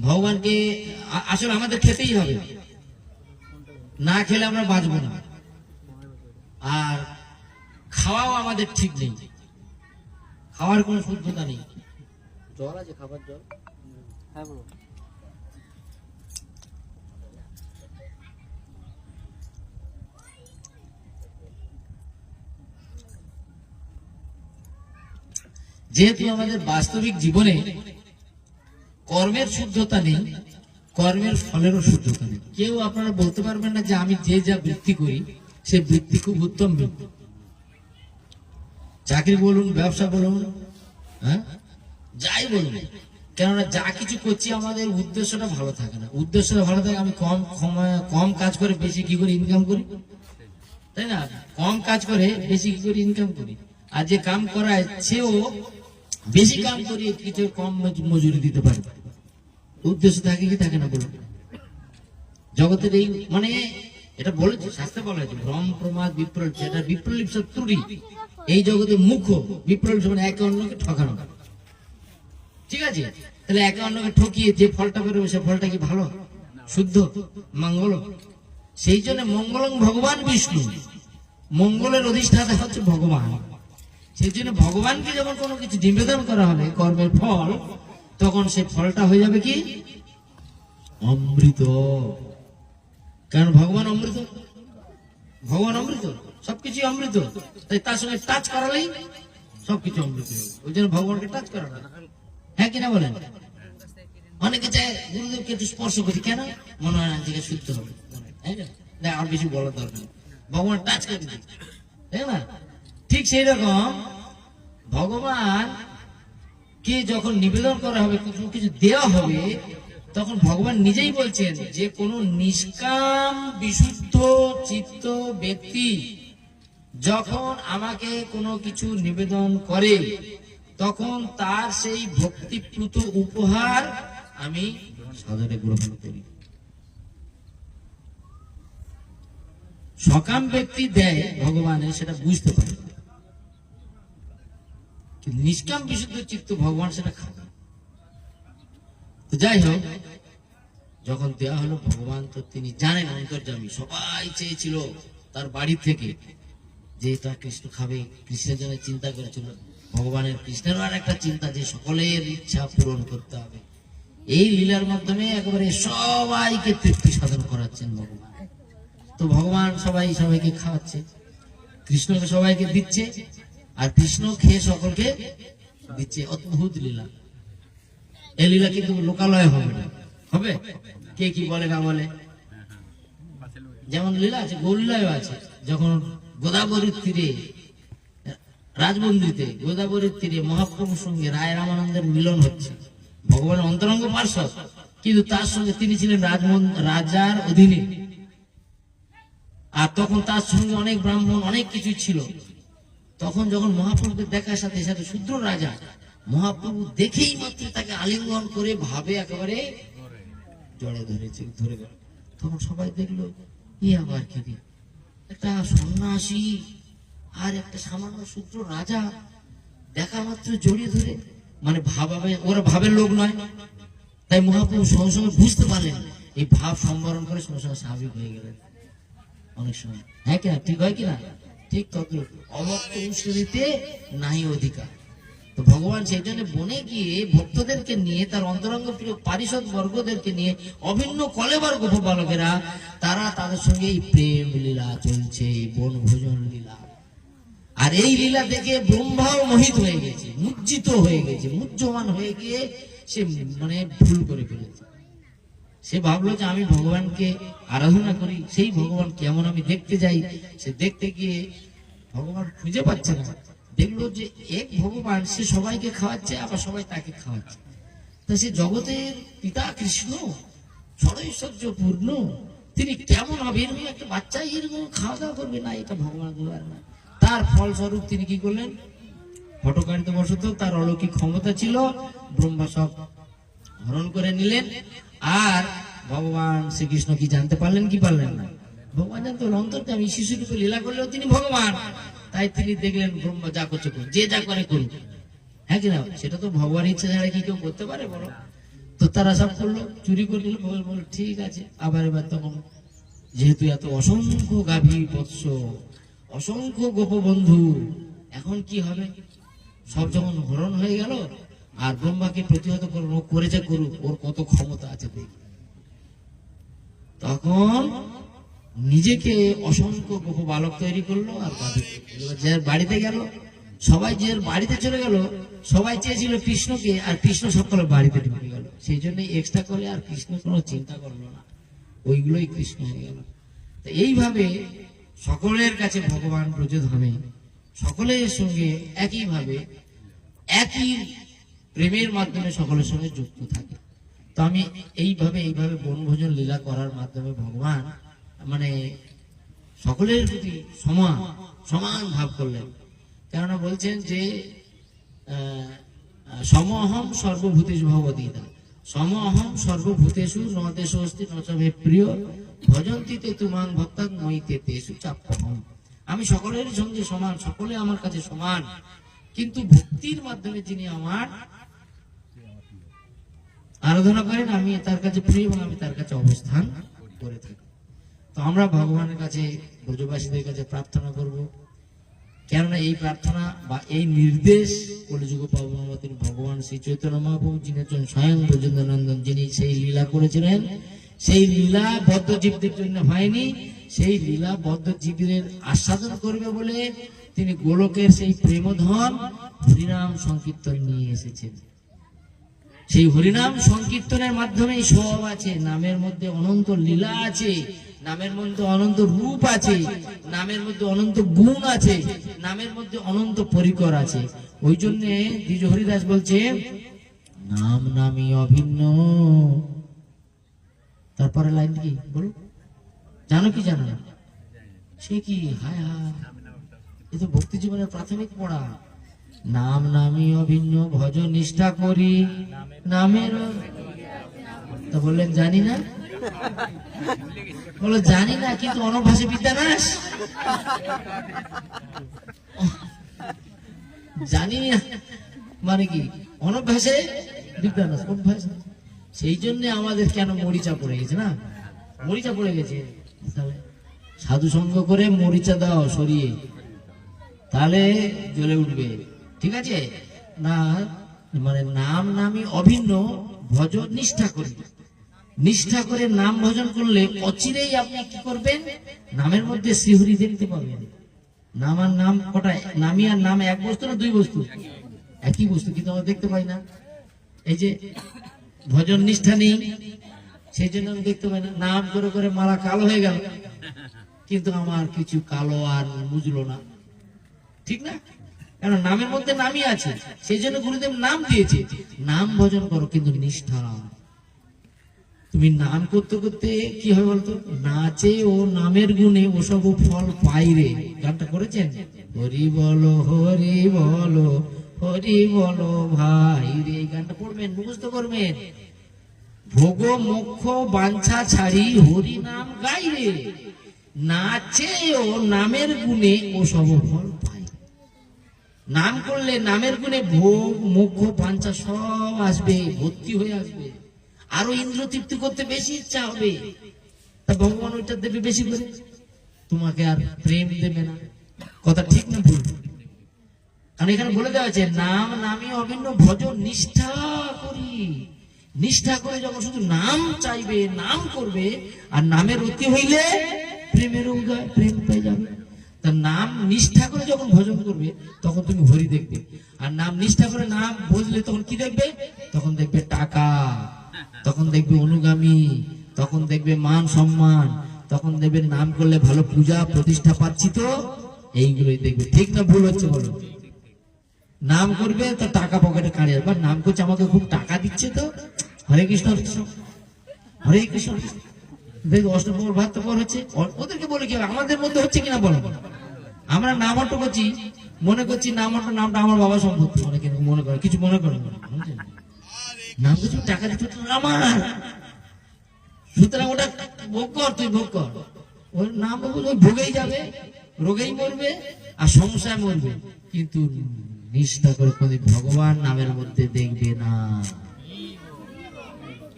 ভগবানকে আসলে আমাদের খেতেই হবে, না খেলে আমরা বাঁচবো না। আর খাওয়াও আমাদের ঠিক নেই, খাওয়ার কোনো শুদ্ধতা নেই। জল আছে, খাবার জল? হ্যাঁ বলো। যেহেতু আমাদের বাস্তবিক জীবনে কর্মের শুদ্ধতা নেই, কর্মের ফলেরও শুদ্ধতা নেই। কেউ আপনারা বলতে পারবেন না যে আমি যে যা বৃত্তি করি সে বৃত্তি খুব উত্তম বৃত্তি। চাকরি বলুন, ব্যবসা বলুন, হ্যাঁ যাই বলুন, কেননা যা কিছু করছি আমাদের উদ্দেশ্যটা ভালো থাকে না। উদ্দেশ্যটা ভালো থাকে, আমি কম কাজ করে বেশি কি করে ইনকাম করি, তাই না? কম কাজ করে বেশি কি করে ইনকাম করি, আর যে কাম করায় সেও বেশি কাম করি কিছু কম মজুরি দিতে পারে। উদ্দেশ্য থাকে কি থাকে না বলুন? জগতের এই মানে এটা বলেছে, শাস্ত্রে বলা হয়েছে ভ্রম প্রমাদ বিপ্রল, যেটা বিপ্রলিপ ত্রুটি এই জগতে মুখ্য। বিপ্রলিপ মানে একে অন্যকে ঠকানো, ঠিক আছে? তাহলে একে অন্যকে ঠকিয়ে যে ফলটা বেরোবে সে ফলটা কি ভালো, শুদ্ধ, মঙ্গল? সেই জন্য মঙ্গলং ভগবান বিষ্ণু, মঙ্গলের অধিষ্ঠাতা হচ্ছে ভগবান। সেই জন্য ভগবানকে যখন কোনো কিছু নিবেদন করা হবে কর্মের ফল, তখন সেই ফলটা হয়ে যাবে কি অমৃত। কারণ ভগবান অমৃত, ভগবান অমৃত, সবকিছু অমৃত। তাই তার সঙ্গে টাচ করালেই সবকিছু অমৃত। ওই জন্য ভগবানকে টাচ করা না, হ্যাঁ কিনা বলেন? অনেকে চায় গুরুদেবকে একটু স্পর্শ করি, কেন? মনে হয় আজকে শুদ্ধ হবে, আর বেশি বলার দরকার। ভগবান টাচ করে দিচ্ছে, তাই না? ঠিক সেই রকম ভগবান কে যখন নিবেদন করা হবে, কিছু দেওয়া হবে, তখন ভগবান নিজেই বলছেন যে কোন নিষ্কাম বিশুদ্ধ চিত্ত ব্যক্তি যখন আমাকে কোনো কিছু নিবেদন করে, তখন তার সেই ভক্তিপ্লুত উপহার আমি সাদরে গ্রহণ করি। সকাম ব্যক্তি দেয় ভগবানের, সেটা বুঝতে পারে, নিষ্কাম বিশুদ্ধ চিত্ত ভগবান সেটা খাবে। তো যাই হোক, যখন দেওয়া হলো, ভগবান তো তিনি জানেন অন্তর্যামী, সবাই চেয়েছিল তার বাড়ি থেকে যে তার কৃষ্ণ খাবে, কৃষ্ণের জন্য চিন্তা করেছিল। ভগবানের কৃষ্ণেরও আর একটা চিন্তা যে সকলের ইচ্ছা পূরণ করতে হবে। এই লীলার মাধ্যমে একেবারে সবাইকে তৃপ্তি সাধন করাচ্ছেন ভগবান। তো ভগবান সবাইকে খাওয়াচ্ছে, কৃষ্ণকে সবাইকে দিচ্ছে, আর কৃষ্ণ খেয়ে সকলকে দিচ্ছে। অদ্ভুত লীলা। এই লীলা কিন্তু লোকালয় হবে না, হবে কে কি বলে না বলে। যেমন লীলা আছে, গৌরলীলায় আছে, যখন গোদাবরীর তীরে রাজমন্দিরে গোদাবরীর তীরে মহাপ্রভুর সঙ্গে রায় রামানন্দের মিলন হচ্ছে। ভগবানের অন্তরঙ্গ পার্শ্বদ, কিন্তু তার সঙ্গে তিনি ছিলেন রাজার অধীনে, আর তখন তার সঙ্গে অনেক ব্রাহ্মণ, অনেক কিছু ছিল। তখন যখন মহাপ্রভুকে দেখার সাথে সাথে শূদ্র রাজা মহাপ্রভু দেখেই মাত্র তাকে আলিঙ্গন করে ভাবে একেবারে জড়ে ধরেছে, ধরে গেল। তখন সবাই দেখলো, ই আবার কি, একটা সন্ন্যাসী আর একটা সামান্য শূদ্র রাজা দেখা মাত্র জড়িয়ে ধরে, মানে ভাবে, ওরা ভাবের লোক নয়। তাই মহাপ্রভু সঙ্গে সঙ্গে বুঝতে পারলেন, এই ভাব সম্বরণ করে সঙ্গে সঙ্গে স্বাভাবিক হয়ে গেলেন। অনেক সময় হ্যাঁ কিনা, ঠিক হয় কিনা? ঠিক তদ্রূপ অভক্ত দিতে নাই অধিকার। তো ভগবান সেই জন্য বনে গিয়ে ভক্তদেরকে নিয়ে, তার অন্তরঙ্গ প্রিয় পারিষদ বর্গদেরকে নিয়ে, অভিন্ন কলেবর গোপবালকেরা, তারা তাদের সঙ্গে এই প্রেম লীলা চলছে, বন ভোজন লীলা। আর এই লীলা দেখে ব্রহ্মাও মোহিত হয়ে গেছে, মুজ্জিত হয়ে গেছে, মুহ্যমান হয়ে গিয়ে সে মানে ভুল করে ফেলেছে। সে ভাবলো যে আমি ভগবানকে আরাধনা করি, সেই ভগবান কেমন আমি দেখতে যাই। সে দেখতে গিয়ে ভগবান খুঁজে পাচ্ছে না, দেখলো যে এক ভগবান, সে সবাইকে খাওয়াচ্ছে, আবার সবাই তাকে খাওয়াচ্ছে। তা সে জগতের পিতা কৃষ্ণ, ষড়ৈশ্বর্য পূর্ণ, তিনি কেমন হবে? এরকম একটা বাচ্চা এরকম খাওয়া দাওয়া করবে না, এটা ভগবান না। তার ফলস্বরূপ তিনি কি করলেন? হঠকারিতা বশত, তার অলৌকিক ক্ষমতা ছিল, ব্রহ্মা সব হরণ করে নিলেন। আর ভগবান শ্রীকৃষ্ণ কি জানতে পারলেন কি পারলেন না? ভগবান জানতে পারলেন, অন্তর্যামী শিশুরূপে লীলা করলেও তিনি ভগবান। তাই তিনি দেখলেন ব্রহ্মা যা করছে করুন, যে যা করে করুন, হ্যাঁ কিনা? সেটা তো ভগবানের ইচ্ছা ছাড়া কি কেউ করতে পারে বলো? তো তারা সব করলো, চুরি করে নিল। ভগবান বলল ঠিক আছে। আবার এবার তখন যেহেতু এত অসংখ্য গাভী বৎস, অসংখ্য গোপবন্ধু, এখন কি হবে? সব যখন হরণ হয়ে গেল, আর ব্রহ্মাকে প্রতিহত করেছে, করুক, ওর কত ক্ষমতা আছে দেখি। তখন নিজেকে অসংখ্য গোপ বালক তৈরি করলো, আর যে বাড়িতে গেল, সবাই যে বাড়িতে চলে গেল, সবাই চেয়েছিল কৃষ্ণকে, আর কৃষ্ণ সকলে বাড়িতে ঢুকে গেল। সেই জন্য এক্সট্রা করে আর কৃষ্ণ কোনো চিন্তা করলো না, ওইগুলোই কৃষ্ণ হয়ে গেল। তো এইভাবে সকলের কাছে ভগবান ব্রজধামে সকলের সঙ্গে একইভাবে একই প্রেমের মাধ্যমে সকলের সঙ্গে যুক্ত থাকে। তো আমি এইভাবে বনভোজন লীলা করার মাধ্যমে ভগবান মানে সকলের প্রতি সমান ভাব করলেন। কেননা বলছেন যে সমহম সর্বভূতেষু ভগবদ্গীতা, সমহম সর্বভূতেষু ন দেশো অস্তি ন চ মে প্রিয় ভজন্তি তে তুমাং ভক্তাং ময়িতে তেষু চাপ্যহম। আমি সকলের সঙ্গে সমান, সকলে আমার কাছে সমান, কিন্তু ভক্তির মাধ্যমে যিনি আমার আরাধনা করেন, আমি তার কাছে প্রিয় এবং আমি তার কাছে অবস্থান করে থাকি। তো আমরা ভগবানের কাছে, ব্রজবাসীদের কাছে প্রার্থনা করব, কেননা এই প্রার্থনা বা এই নির্দেশ কলিযুগ পাবন ভগবান শ্রী চৈতন্য মহাপ্রভু, যিনি স্বয়ং ব্রজেন্দ্রনন্দন, যিনি সেই লীলা করেছিলেন, সেই লীলা বদ্ধজীবদের জন্য হয়নি, সেই লীলা বদ্ধজীবীদের আস্বাদন করবে বলে তিনি গোলকের সেই প্রেমধন হরিনাম সংকীর্তন নিয়ে এসেছেন। সেই হরিনাম সংকীর্তনের মাধ্যমে সব আছে, নামের মধ্যে অনন্ত লীলা আছে, নামের মধ্যে অনন্ত রূপ আছে, নামের মধ্যে অনন্ত গুণ আছে, নামের মধ্যে অনন্ত পরিকর আছে। ওই জন্য দ্বিজ হরিদাস বলছে নাম নামি অভিন্ন। তারপরে লাইন কি বলো, জানো কি জানো না? সে কি, হায় হায়, এ তো ভক্তি জীবনের প্রাথমিক পড়া। নাম নামি অভিন্ন ভজ নিষ্ঠা করি নামের। তা বললেন জানি না, বলো জানি না, কিন্তু অনভাষে বিদ্যানাশ। জানি না মানে কি, অনভ্যাসে বিদ্যানাশ, অভ্যাস। সেই জন্য আমাদের কেন মরিচা পড়ে গেছে না, মরিচা পড়ে গেছে। সাধু সঙ্গ করে মরিচা দাও সরিয়ে, তাহলে জ্বলে উঠবে। ঠিক আছে না, মানে নাম নামি অভিন্ন ভজ নিষ্ঠা করি। নিষ্ঠা করে নাম ভজন করলে অচিরেই আপনি কি করবেন, নামের মধ্যে শ্রীহরি দেখতে পাবেন। নাম আর নাম কটা, নামি আর নাম এক বস্তু না দুই বস্তু? একই বস্তু, কিন্তু আমরা দেখতে পাই না। এই যে ভজন নিষ্ঠা নেই, সেই জন্য আমি দেখতে পাই না। নাম করে করে মালা কালো হয়ে গেল, কিন্তু আমার কিছু কালো আর বুঝলো না, ঠিক না? কারণ নামের মধ্যে নামই আছে, সেই জন্য গুরুদেব নাম দিয়েছে। নাম ভজন করো কিন্তু নিষ্ঠা। তুমি নাম করতে করতে কি হয় বলতো, নাচে ও নামের গুণে ও সব ফল পাই রে। গানটা করেছেন, হরি বলো হরি বলো হরি বলো ভাই রে। এই গানটা পড়বেন, মুখস্থ করবেন। ভোগ মোক্ষ বাঞ্ছা ছাড়ি হরি নাম গাই রে। নাচে ও নামের গুণে ও সব ফল পাই। নাম করলে নামের গুণে ভোগ মোক্ষ বাঞ্ছা সব আসবে, ভর্তি হয়ে আসবে। আরো ইন্দ্র তৃপ্তি করতে বেশি ইচ্ছা হবে, তা ভগবান ওইটা দেবে বেশি করে, তোমাকে আর প্রেম দেবে না। কথা ঠিক না ভুল? কারণ এখানে বলে দেওয়া আছে নাম নামি অভিন্ন ভজ নিষ্ঠা করি। নিষ্ঠা করে যখন শুধু নাম চাইবে, নাম করবে, আর নামের অতি হইলে প্রেমের উদয়, প্রেম পেয়ে যাবে। তা নাম নিষ্ঠা করে যখন ভজন করবে তখন তুমি হরি দেখবে। আর নাম নিষ্ঠা করে নাম বুঝলে তখন কি দেখবে, তখন দেখবে টাকা, তখন দেখবে অনুগামী, তখন দেখবে মান সম্মান, তখন দেখবে নাম করলে ভালো পূজা প্রতিষ্ঠা পাচ্ছি, তো এইগুলোই দেখবে। ঠিক না ভুল হচ্ছে বলো? নাম করবে তো টাকা পকেটে কাড়ে আসবে, নাম করছে আমাকে খুব টাকা দিচ্ছে, তো হরে কৃষ্ণ হরে কৃষ্ণ। দেখবে অষ্টপ্রহর ভাতপর হচ্ছে, ওদেরকে বলে কি আমাদের মধ্যে হচ্ছে কিনা বলো? আমরা নাম অট্ট করছি, মনে করছি নাম অট্ট, নামটা আমার বাবা সম্পত্তি, অনেকে মনে করে, কিছু মনে করে নাম কিছু টাকা দিতে আমার, সুতরাং ওটা ভোগ কর, তুই ভোগ কর। ওর নাম ভোগেই যাবে, রোগেই মরবে আর সমস্যায় মরবে, কিন্তু নিষ্ঠা করে কোনদিন ভগবান নামের মধ্যে দেখবে না।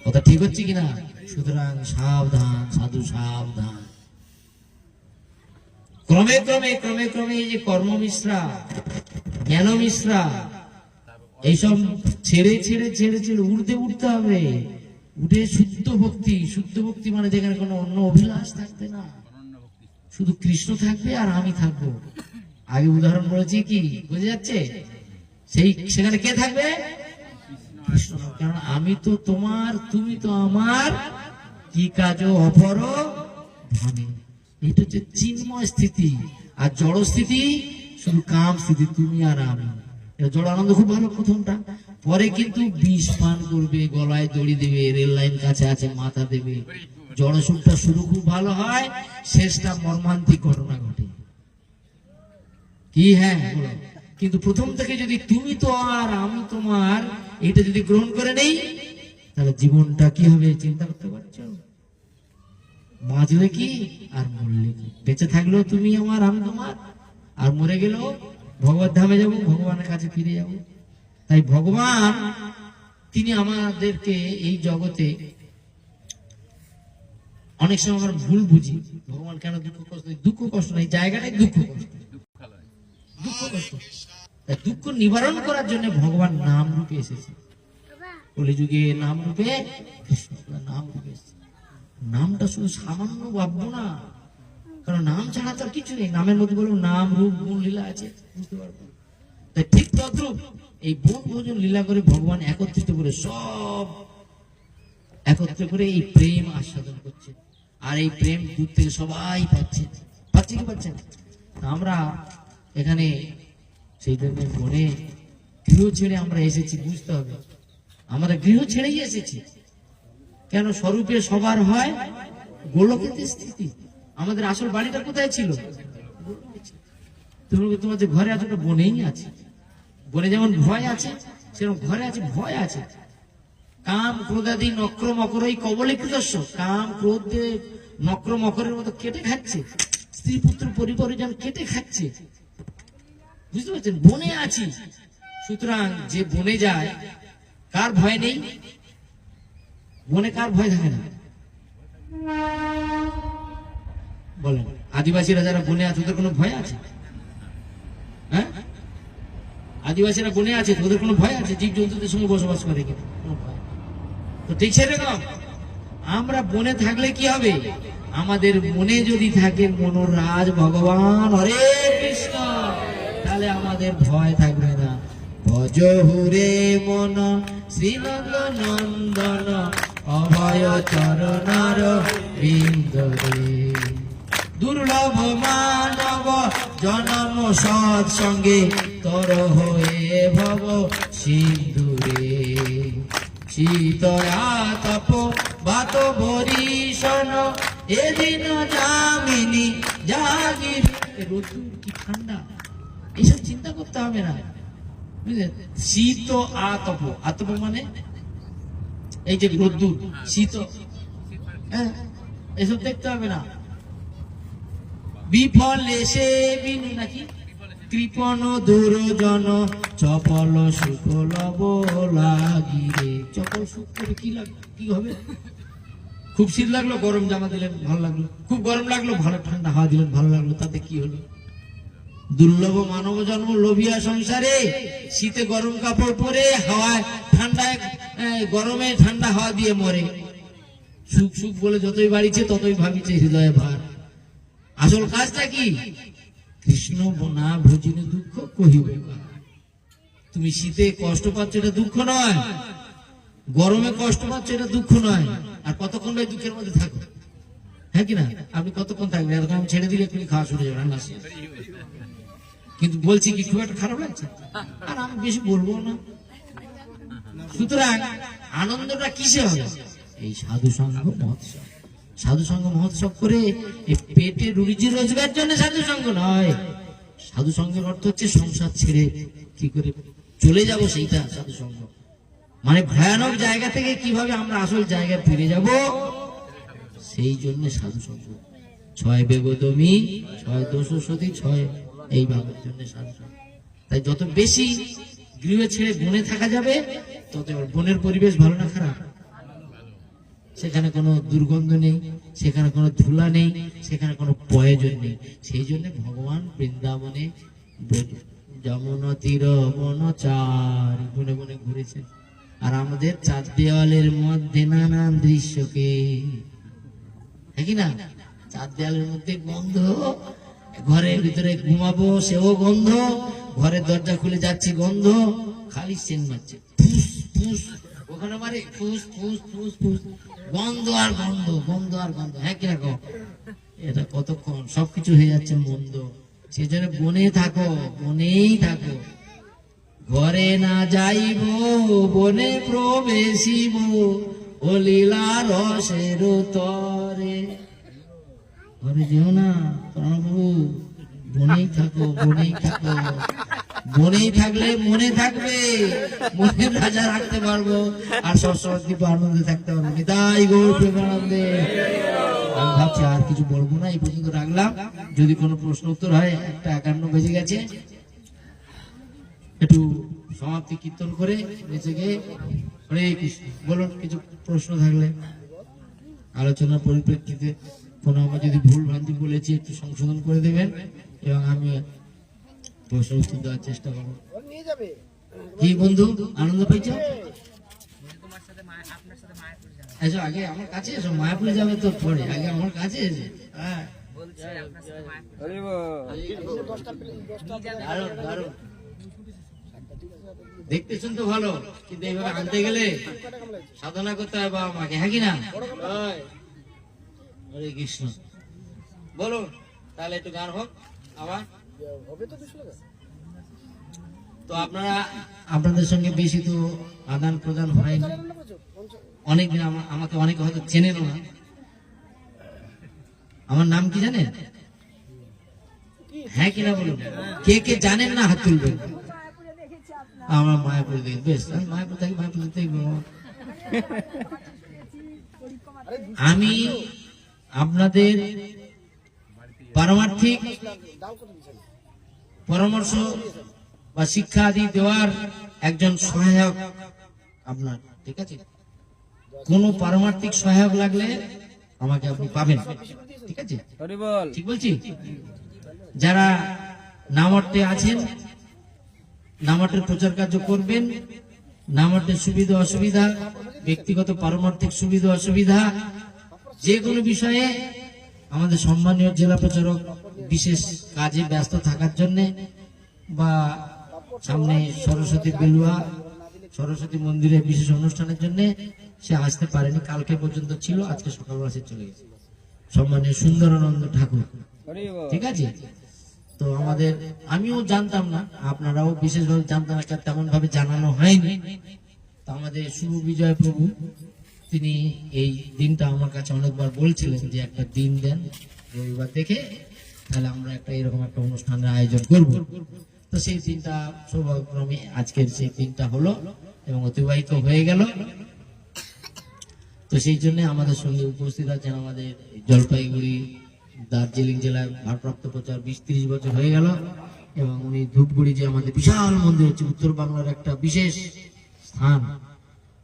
কথা ঠিক হচ্ছে কিনা? সুতরাং সাবধান সাধু, সাবধান। ক্রমে ক্রমে ক্রমে ক্রমে এই যে কর্ম মিশ্রা, জ্ঞান মিশ্রা, এইসব ছেড়ে ছেড়ে ছেড়ে ছেড়ে উঠতে উঠতে হবে। উঠে শুদ্ধ ভক্তি, শুদ্ধ ভক্তি মানে যেখানে কোনো অন্য অভিলাষ থাকবে না, শুধু কৃষ্ণ থাকবে আর আমি থাকবো। আগে উদাহরণ বলেছি, কি বুঝে যাচ্ছে? সেখানে কে থাকবে? কৃষ্ণ। কারণ আমি তো তোমার, তুমি তো আমার, কি কাজ অপর ধামে। এটা হচ্ছে চিন্ময় স্থিতি। আর জড় স্থিতি শুধু কাম স্থিতি, তুমি আর আমি। জড় আনন্দ খুব ভালো প্রথমটা, পরে কিন্তু বিষ পান করবে, গলায় দড়ি দেবে, রেল লাইন কাছে আছে মাথা দেবে। জড় সুখটা শুরু খুব ভালো হয়, শেষটা মর্মান্তিক ঘটনা ঘটে। কি হ্যাঁ, কিন্তু প্রথম থেকে যদি তুমি তো আর আমি তোমার এটা যদি গ্রহণ করে নেই, তাহলে জীবনটা কি হবে চিন্তা করতে পারছো? বাঁচলে কি আর মরলে কি? বেঁচে থাকলেও তুমি আমার, আমি তোমার, আর মরে গেলেও ভগবত ধামে যাবো, ভগবানের কাছে ফিরে যাব। তাই ভগবান তিনি আমাদেরকে এই জগতে, অনেক সময় আমরা ভুল বুঝি ভগবান কেন দুঃখ কষ্ট, দুঃখ কষ্ট নাই, জায়গাটাই দুঃখ কষ্ট, দুঃখ কষ্ট। দুঃখ নিবারণ করার জন্য ভগবান নাম রূপে এসেছে। কলিযুগে নাম রূপে, কৃষ্ণ নাম রূপে এসেছে। নামটা শুধু সামান্য ভাববো না, কারণ নাম ছাড়া তো কিছু নেই। নামের মধ্যে বলবো নাম রূপ গুণ লীলা আছে, বুঝতে পারবো। তাই ঠিক তদ্রূপ এই বন ভোজন লীলা করে ভগবান একত্রিত করে, সব একত্র করে এই প্রেম আস্বাদন করছে। আর এই প্রেম দূর থেকে সবাই পাচ্ছে, পাচ্ছে কি পাচ্ছে না? আমরা এখানে সেই জন্য বনে গৃহ ছেড়ে আমরা এসেছি, বুঝতে হবে আমরা গৃহ ছেড়েই এসেছি। কেন? স্বরূপে সবার হয় গোলকেতে স্থিতি। আমাদের আসল বাড়িটা কোথায় ছিল? তোমার যে ঘরে আছে ওটা বনেই আছে। বনে যেমন ভয় আছে, সেরকম ঘরে আছে ভয় আছে। কাম ক্রোধাদি নক্র মকর এই কবলে কৃতস্ব, কাম ক্রোধ নক্র মকরের মতো কেটে খাচ্ছে, স্ত্রী পুত্র পরিজন কেটে খাচ্ছে, বুঝতে পারছেন? বনে আছি। সুতরাং যে বনে যায় কার ভয় নেই? বনে কার ভয় থাকে না বলেন? আদিবাসীরা যারা বনে আছে ওদের কোনো ভয় আছে? হ্যাঁ, আদিবাসীরা বনে আছে, ওদের কোনো ভয় আছে? জীব জন্তুদের সঙ্গে বসবাস করে কিন্তু কোনো ভয়। তো ঠিক সেরকম আমরা বনে থাকলে কি হবে? আমাদের মনে যদি থাকে মনোরাজ ভগবান হরে কৃষ্ণ, তাহলে আমাদের ভয় থাকবে না। ভজ হুরে মন শ্রীনন্দ নন্দন অভয় চরণার বিন্দরে, দুর্লভ মানব জনম সৎসঙ্গে তর হয়ে ভব সিন্ধুরে, শীতয়া তপ বাত ভরিষণ এদিন যামিনী জাগির। রোদ্দুর কি ঠান্ডা, এসব চিন্তা করতে হবে না, বুঝলেন? শীত আতপ, আতপ মানে এই যে রোদ্দুর, শীত, হ্যাঁ, এসব দেখতে হবে না। বিফল এসে বিনু নাকি কৃপণ দুর্জন চপল শুকল লাগিরে। চপল সুখ করে কি লাগবে? কি হবে? খুব শীত লাগলো, গরম জামা দিলেন, ভালো লাগলো। খুব গরম লাগলো, ভালো ঠান্ডা হাওয়া দিলেন, ভালো লাগলো। তাতে কি হলো? দুর্লভ মানব জন্ম লোভিয়া সংসারে, শীতে গরম কাপড় পরে, হাওয়ায় ঠান্ডায় গরমে ঠান্ডা হাওয়া দিয়ে মরে। সুখ সুখ বলে যতই বাড়িছে ততই ভাবিছে হৃদয়ে ভার। আসল কাজটা কি? কৃষ্ণ না ভজিনে দুঃখ কহিব। তুমি শীতে কষ্ট পাচ্ছ এটা দুঃখ নয়, গরমে কষ্ট পাচ্ছ এটা দুঃখ নয়। আর কতক্ষণ ওই দুঃখের মধ্যে থাকো? হ্যাঁ কিনা? আপনি কতক্ষণ থাকবেন? এরকম ছেড়ে দিলে তুমি খাওয়া শুরু যাবে, রান্না শেষ। কিন্তু বলছি কি খুব একটা খারাপ লাগছে? আর আমি বেশি বলবো না। সুতরাং আনন্দটা কিসে হবে? এই সাধু সঙ্গ মহোৎসব। সাধু সঙ্গ মহোৎসব করে পেটে রুজি রোজগার জন্য সাধু সঙ্গ নয়। সাধু সঙ্গের অর্থ হচ্ছে সংসার ছেড়ে কি করে চলে যাব, সেইটা সাধু সঙ্গ। মানে ভয়ানক জায়গা থেকে কিভাবে আমরা আসল জায়গায় ফিরে যাব, সেই জন্য সাধু সঙ্গ। 6 বেগদমি 6 দোষ সতী 6 এই ভাবের জন্য সাধু সঙ্গ। তাই যত বেশি গৃহ ছেড়ে বনে থাকা যাবে তত বনের পরিবেশ ভালো না খারাপ? সেখানে কোনো দুর্গন্ধ নেই, সেখানে কোনো ধুলা নেই, সেখানে কোনো প্রয়োজন নেই। সেই জন্য ভগবান বৃন্দাবনে যমুনা তীর বনচার গুনে গুনে ঘুরেছেন। আর আমাদের 4 দেওয়ালের মধ্যে নানান দৃশ্যকে, হ্যাঁ কি না? 4 দেওয়ালের মধ্যে গন্ধ, ঘরের ভিতরে ঘুমাবো সেও গন্ধ, ঘরের দরজা খুলে যাচ্ছে গন্ধ, খালি সেন মারছে, ফুস ফুস ওখানে মারে, ফুস ফুস ফুস ফুস, গন্ধ আর গন্ধ, গন্ধ আর গন্ধ। হ্যাঁ কিরকম? এটা কতক্ষণ সবকিছু হয়ে যাচ্ছে মন্দ। সেজন্য বনে থাকো, বনেই থাকো। ঘরে না যাইব বনে প্রবেশিব, ও লীলা রসের তরে। ঘরে যেও না প্রভু, বনেই থাকো, বনেই থাকো। বনেই থাকলে মনে থাকবে, মনে রাজা রাখতে পারবো, আর সবসময় দীপ আনন্দে থাকতে পারবো। নিতাই গৌর প্রেমানন্দে। আমি ভাবছি আর কিছু বলবো না, এই পর্যন্ত রাখলাম। যদি কোনো প্রশ্ন উত্তর হয়, 1:51 বেজে গেছে, একটু সমাপ্তি কীর্তন করে বেঁচে গিয়ে হরে কৃষ্ণ বলুন। কিছু প্রশ্ন থাকলে আলোচনার পরিপ্রেক্ষিতে কোনো আমার যদি ভুল ভ্রান্তি বলেছি একটু সংশোধন করে দেবেন, এবং আমি প্রশ্ন উত্তর দেওয়ার চেষ্টা করবো। কি বন্ধু, আনন্দ পাইছো? এসো আগে আমার কাছে এসো, মায়াপুরে যাবে তো পরে, আগে আমার কাছে এসো। হ্যাঁ, দারুণ দারুণ। দেখতেছেন তো ভালো, কিন্তু এইভাবে আনতে গেলে সাধনা করতে হয় বাবা মাকে, হ্যাঁ কিনা? হরে কৃষ্ণ। বলুন তাহলে একটু গান হোক আবার। তো আপনারা আপনাদের সঙ্গে বেশি তো আদান প্রদান হয়নি, অনেকদিন আমাকে অনেকে হয়তো চেনেন না। আমার নাম কি জানেন? হ্যাঁ কিনা বলুন, কে কে জানেন না হাত তুলবেন। আমার মায়াপুরে দেখি, বেশ মায়াপুর থাকি, মায়াপুর দেখবো। আমি আপনাদের পারমার্থিক পরামর্শ বা শিক্ষা আদি দেওয়ার একজন সহায়ক আপনার, ঠিক আছে? কোন পারমার্থিক সহায়ক লাগলে আমাকে আপনি পাবেন, ঠিক আছে? ঠিক বলছি? যারা নামটে আছেন, নামটের প্রচার কার্য করবেন, নামটের সুবিধা অসুবিধা, ব্যক্তিগত পারমার্থিক সুবিধা অসুবিধা, যে কোনো বিষয়ে আমাদের সম্মানীয় জেলা প্রচারক বিশেষ কাজে ব্যস্ত থাকার জন্য বা সামনে সরস্বতী বেলুয়া সরস্বতী মন্দিরের বিশেষ অনুষ্ঠানের জন্য সে আসতে পারেনি, কালকে পর্যন্ত ছিল, আজকে সকালবেলা সে চলে গেছে, সম্মানীয় সুন্দরানন্দ ঠাকুর, ঠিক আছে? তো আমাদের, আমিও জানতাম না, আপনারাও বিশেষভাবে জানতেন না, তেমন ভাবে জানানো হয়নি। তো আমাদের শুভ বিজয় প্রভু তিনি এই দিনটা আমার কাছে অনেকবার বলছিলেন যে একটা দিন দেন রবিবার দেখে, তাহলে আমরা একটা এরকম একটা অনুষ্ঠানের আয়োজন করব। তো সেই দিনটা সৌভাগ্যক্রমে আজকের সেই দিনটা হলো এবং অতিবাহিত হয়ে গেল। তো সেই জন্য আমাদের সঙ্গে উপস্থিত আছেন আমাদের জলপাইগুড়ি দার্জিলিং জেলায় ভারপ্রাপ্ত প্রচার 20-30 বছর হয়ে গেল, এবং উনি ধূপগুড়ি যে আমাদের বিশাল মন্দির হচ্ছে, উত্তর বাংলার একটা বিশেষ স্থান,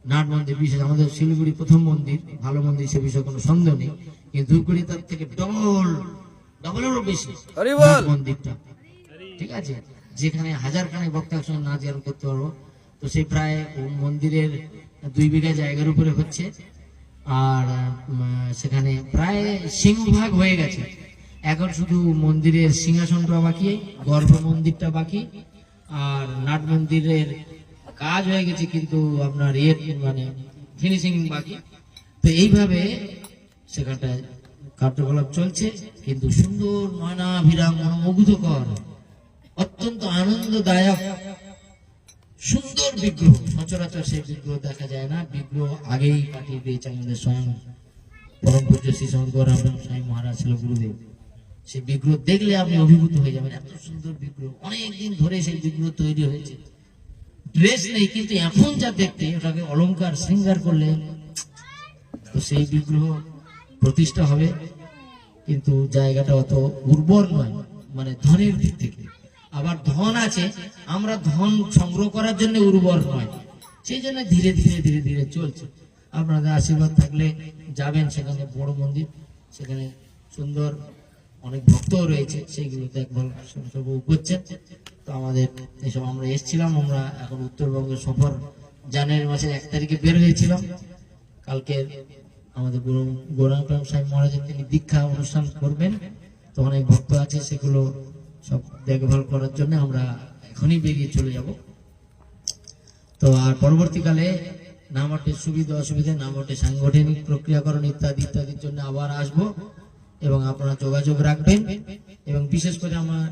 নাট মন্দির বিশেষ, আমাদের শিলিগুড়ি প্রথম মন্দির, ভালো মন্দির, সে বিষয়ে কোনো সন্দেহ নেই, কিন্তু ধূপগুড়ি তার থেকে ডবলেরও বেশি মন্দিরটা, ঠিক আছে? যেখানে হাজারখানেক বক্তা একসঙ্গে নাচ গান করতে পারবো। তো সেই প্রায় মন্দিরের 2 বিঘা জায়গার উপরে হচ্ছে, আর সেখানে প্রায় সিংহভাগ হয়ে গেছে। এখন শুধু মন্দিরের সিংহাসনটা বাকি, গর্ভ মন্দিরটা বাকি, আর নাট মন্দিরের কাজ হয়ে গেছে, কিন্তু আপনার মানে ফিনিশিং বাকি। তো এইভাবে সেখানটায় কার্যকলাপ চলছে, কিন্তু সুন্দর নয়নাভিরাম মনোমুগ্ধকর অত্যন্ত আনন্দদায়ক সুন্দর বিগ্রহ, সচরাচর সেই বিগ্রহ দেখা যায় না। বিগ্রহ আগেই পাঠিয়ে দিয়েছে আমাদের স্বয়ং পরম পূজ্য শ্রী শঙ্কর স্বামী মহারাজ ছিল গুরুদেব। সেই বিগ্রহ দেখলে আপনি অভিভূত হয়ে যাবেন, এত সুন্দর বিগ্রহ, অনেকদিন ধরে সেই বিগ্রহ তৈরি হয়েছে, ড্রেস নেই, কিন্তু এখন যা দেখতে, ওটাকে অলংকার শৃঙ্গার করলে তো সেই বিগ্রহ প্রতিষ্ঠা হবে, কিন্তু জায়গাটা অত উর্বর নয়, মানে ধনের দিক থেকে। আবার ধন আছে, আমরা ধন সংগ্রহ করার জন্য উর্বর নয়, সেই জন্য ধীরে ধীরে ধীরে ধীরে চলছে। আপনাদের আশীর্বাদ থাকলে যাবেন, সেখানে বড় মন্দির, সেখানে সুন্দর অনেক ভক্তও রয়েছে, সেইগুলো দেখভাল সব করছেন। তো আমাদের এইসব আমরা এসেছিলাম, আমরা এখন উত্তরবঙ্গের সফর জানুয়ারি মাসের 1 তারিখে বের হয়েছিলাম। কালকে আমাদের গৌরাঙ্গ স্বামী মহারাজের তিনি দীক্ষা অনুষ্ঠান করবেন, তো অনেক ভক্ত আছে, সেগুলো সব দেখভাল করার জন্য আমরা এখনই বেরিয়ে চলে যাব। তো আর পরবর্তীকালে নামটের সুবিধা অসুবিধা, নামটের সাংগঠনিক প্রক্রিয়াকরণ ইত্যাদি ইত্যাদির জন্য আবার আসব, এবং আপনারা যোগাযোগ রাখবেন। এবং বিশেষ করে আমার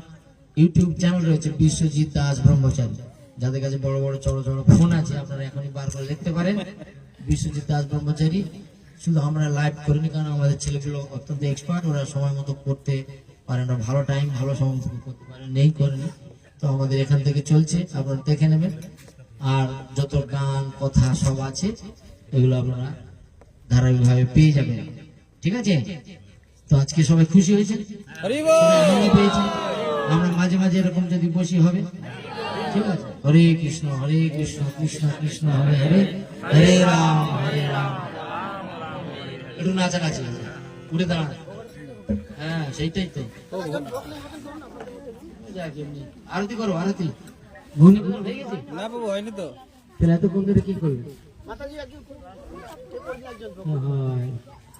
ইউটিউব চ্যানেল রয়েছে বিশ্বজিৎ দাস ব্রহ্মচারী, যাদের কাছে বড় বড় চড়ো চড়ো ফোন আছে, আপনারা এখনই বার করে দেখতে পারেন বিশ্বজিৎ দাস ব্রহ্মচারী। শুধু আমরা লাইভ করিনি, কারণ আমাদের ছেলেগুলো অত্যন্ত এক্সপার্ট, ওরা সময় মতো করতে পারেন, ওরা ভালো টাইম ভালো সময় করতে পারেন, নেই করেনি। তো আমাদের এখান থেকে চলছে, আপনারা দেখে নেবেন। আর যত গান কথা সব আছে, এগুলো আপনারা ধারাবাহিকভাবে পেয়ে যাবেন, ঠিক আছে? তো আজকে সবাই খুশি হয়েছে, আনন্দ পেয়েছে। আমরা মাঝে মাঝে এরকম যদি বসি হবে, ঠিক আছে? হরে কৃষ্ণ কৃষ্ণ কৃষ্ণ হরে হরে, হরে রাম একটু নাচানাচি, উঠে দাঁড়ান, হ্যাঁ সেইটাই তো। আরতি করো, আরতি হয়ে গেছে না বাবু, হয়নি তো, তাহলে এতক্ষণ ধরে কি করবে?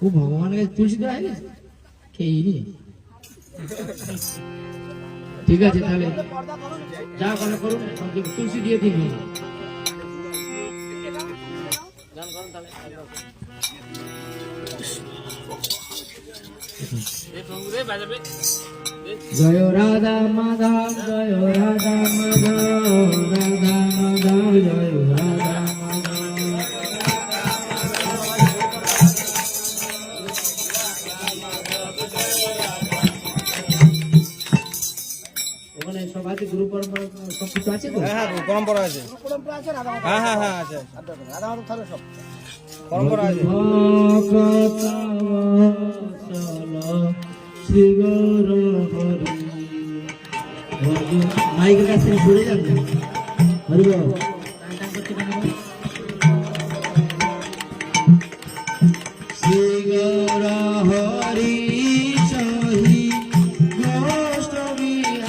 ও ভগবানের কাছে তুলসী দেওয়া হয়ে গেছে, খেয়ে। ঠিক আছে, তাহলে যা করে করুন, তুলসী দিয়ে দিন। গান করুন তাহলে। জয় রাধা মাধব জয় রাধা মাধব রাধা মাধব জয় রাধা ওখানে সব আছে গুরু পরম্পরা সব কিছু আছে তো? হ্যাঁ পরম্পরা আছে, হ্যাঁ হ্যাঁ হ্যাঁ আছে, সব পরম্পরা আছে। মাইকের কাছ থেকে সরে যাবে হরিব শ্রী গৌর হরি সহি গোষ্ঠবিহারী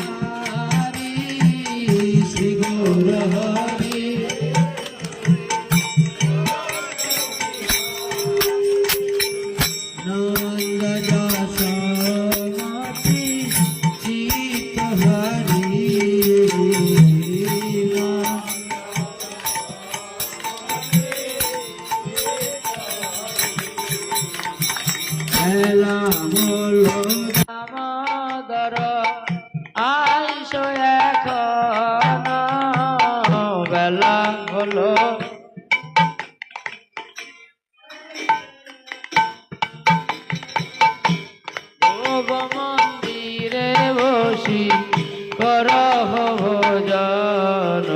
শ্রী গৌর হরি নন্দ যশোমতি চিত্ত হরি বেলা হলো দামোদর আইসো এখন বেলা হলো ভোগ মন্দিরে বসি করহ ভোজন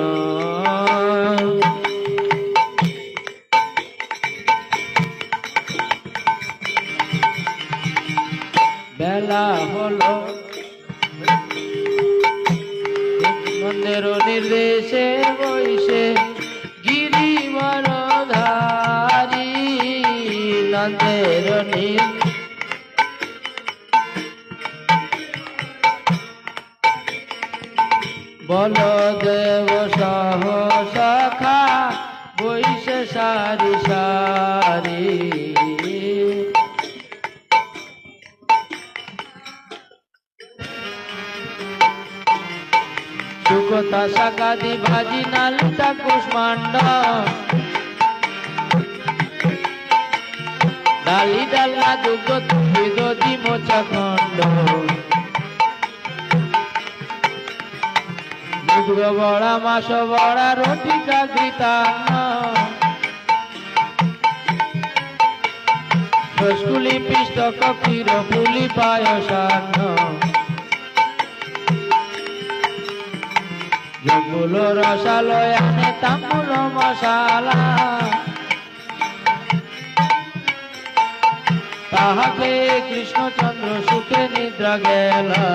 বেলা হলো মন্দির নির্দেশে বৈশে গিরিবর ধারী নন্দের বলদেব সহ সখা বৈশে সারি সারি সুকতা শাকাদি ভাজি নালিতা কুষ্মাণ্ড ডালি ডালনা দুগ্ধ দধি মোচা খণ্ড দুগ্ধ বড়া মাস বড়া রুটি কাকৃতান্ন রসকুলি পিষ্টক ক্ষীর পুলি পায়সান্ন জম্বুল রসালয় আনে তাম্বুল মশালা তাহাকে কৃষ্ণচন্দ্র সুখে নিদ্রা গেলা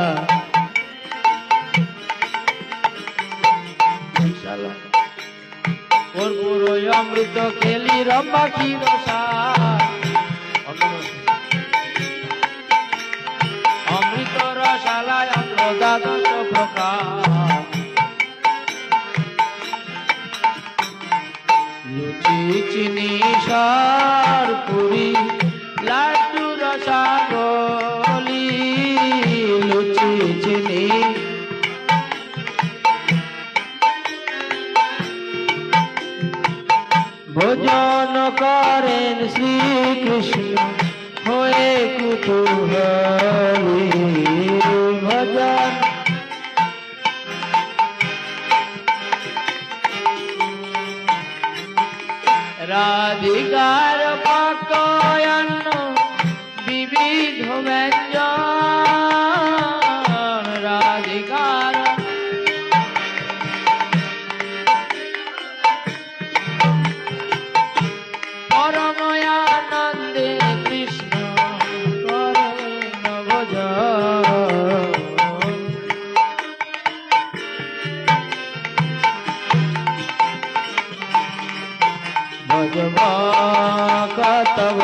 কর্পূর অমৃত কেলি রম্বা ক্ষীর অমৃত রসালায় অন্ধ্র দ্বাদশ প্রকার লুচি চিনি সার পুরি লাড্ডু রসাগলি লুচি চিনি ভোজন করেন শ্রীকৃষ্ণ হয়ে কুতূহলী ভজন রাধিকার পাকয়ান্ন বিবিধ ব্যঞ্জন রাধিকার পরময়ানন্দে কৃষ্ণ করেন ভজন ভজবা কতব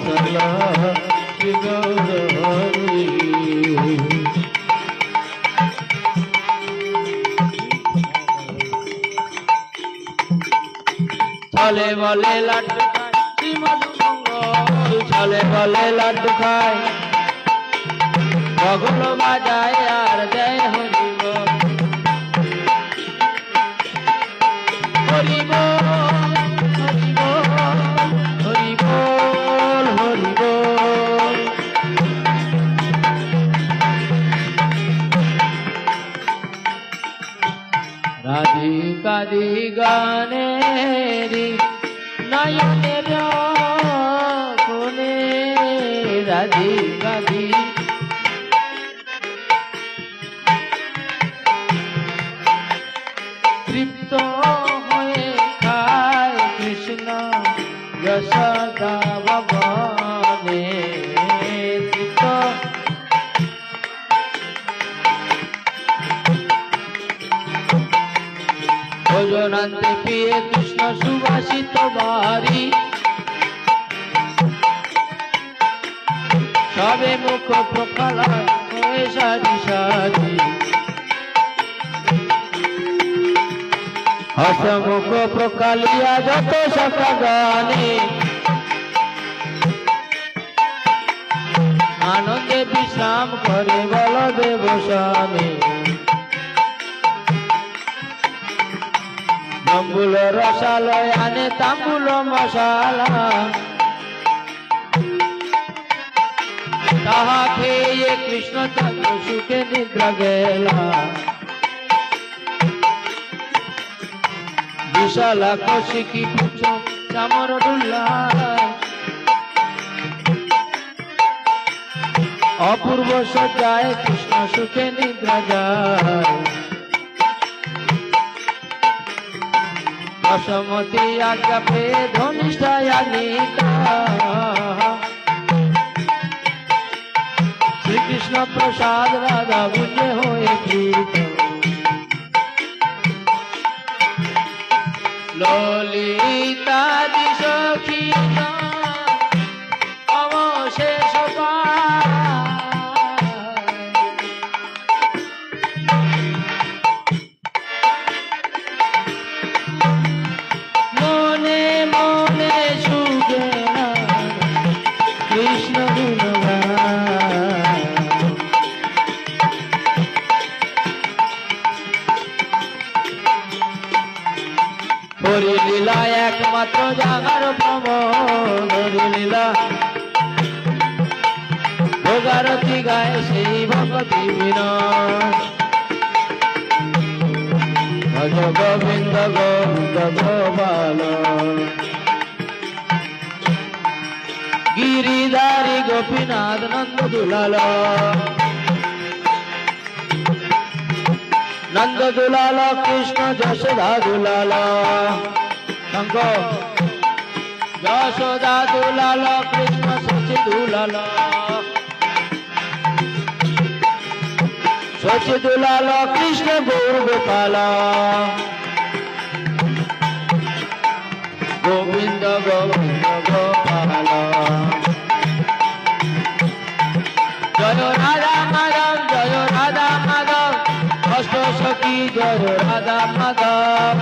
চল শ্রী গৌর হরি চলে বলে লাড্ডু খায় শ্রী মধুমঙ্গল চলে বলে লাড্ডু খায় বগল বাজায় আর দেয় হরিব হরিব হরিব হরিব হরিব রাধিকাদি গানেরি নয়নের কোণে রাধিকাদি তৃপ্ত হয়ে খায় কৃষ্ণ যশোদা ভবনে তৃপ্ত ভোজনান্তে পিয়ে কৃষ্ণ সুবাসিত বাড়ি সবে মুখ প্রকালায় হয়ে সারি সারি হসমুখ প্রকালিয়া যত সখা গানে আনন্দে বিশ্রাম করে বলদেব স্বামী তাম্বুল রসালয় আনে তাম্বুল মশালা তাহা খেয়ে কৃষ্ণচন্দ্র সুখে নিদ্রা গেলা বিশালা কৌশিকী পুচ্ছ চামর ডুল্লায় অপূর্ব সজ্জায় কৃষ্ণ সুখে নিদ্রা যায় অসমতি আজ্ঞা পে ধনিষ্ঠায়ানিকা শ্রীকৃষ্ণ প্রসাদ রাধা বুঝে হয়ে প্রীত ললিতাদি সখী অবশেষ মনে মনে সুখে কৃষ্ণ হরি লীলা একমাত্র জাগার প্রমোদ হরি লীলা ভোগারতি গায় সেই ভগতি বিনোদ ভজ গোবিন্দ গোবিন্দ গোপাল গিরিধারী গোপীনাথ নন্দ দুলাল নন্দ দুলাল কৃষ্ণ যশোদা দুলাল শঙ্খ যশোদা দুলাল কৃষ্ণ শচী দুলাল শচী দুলাল কৃষ্ণ গৌর গোপাল গোবিন্দ গোবিন্দ গোপাল জয় রাধা মাধব জয় রাধা মাধব অষ্ট সখী জয় রাধা মাধব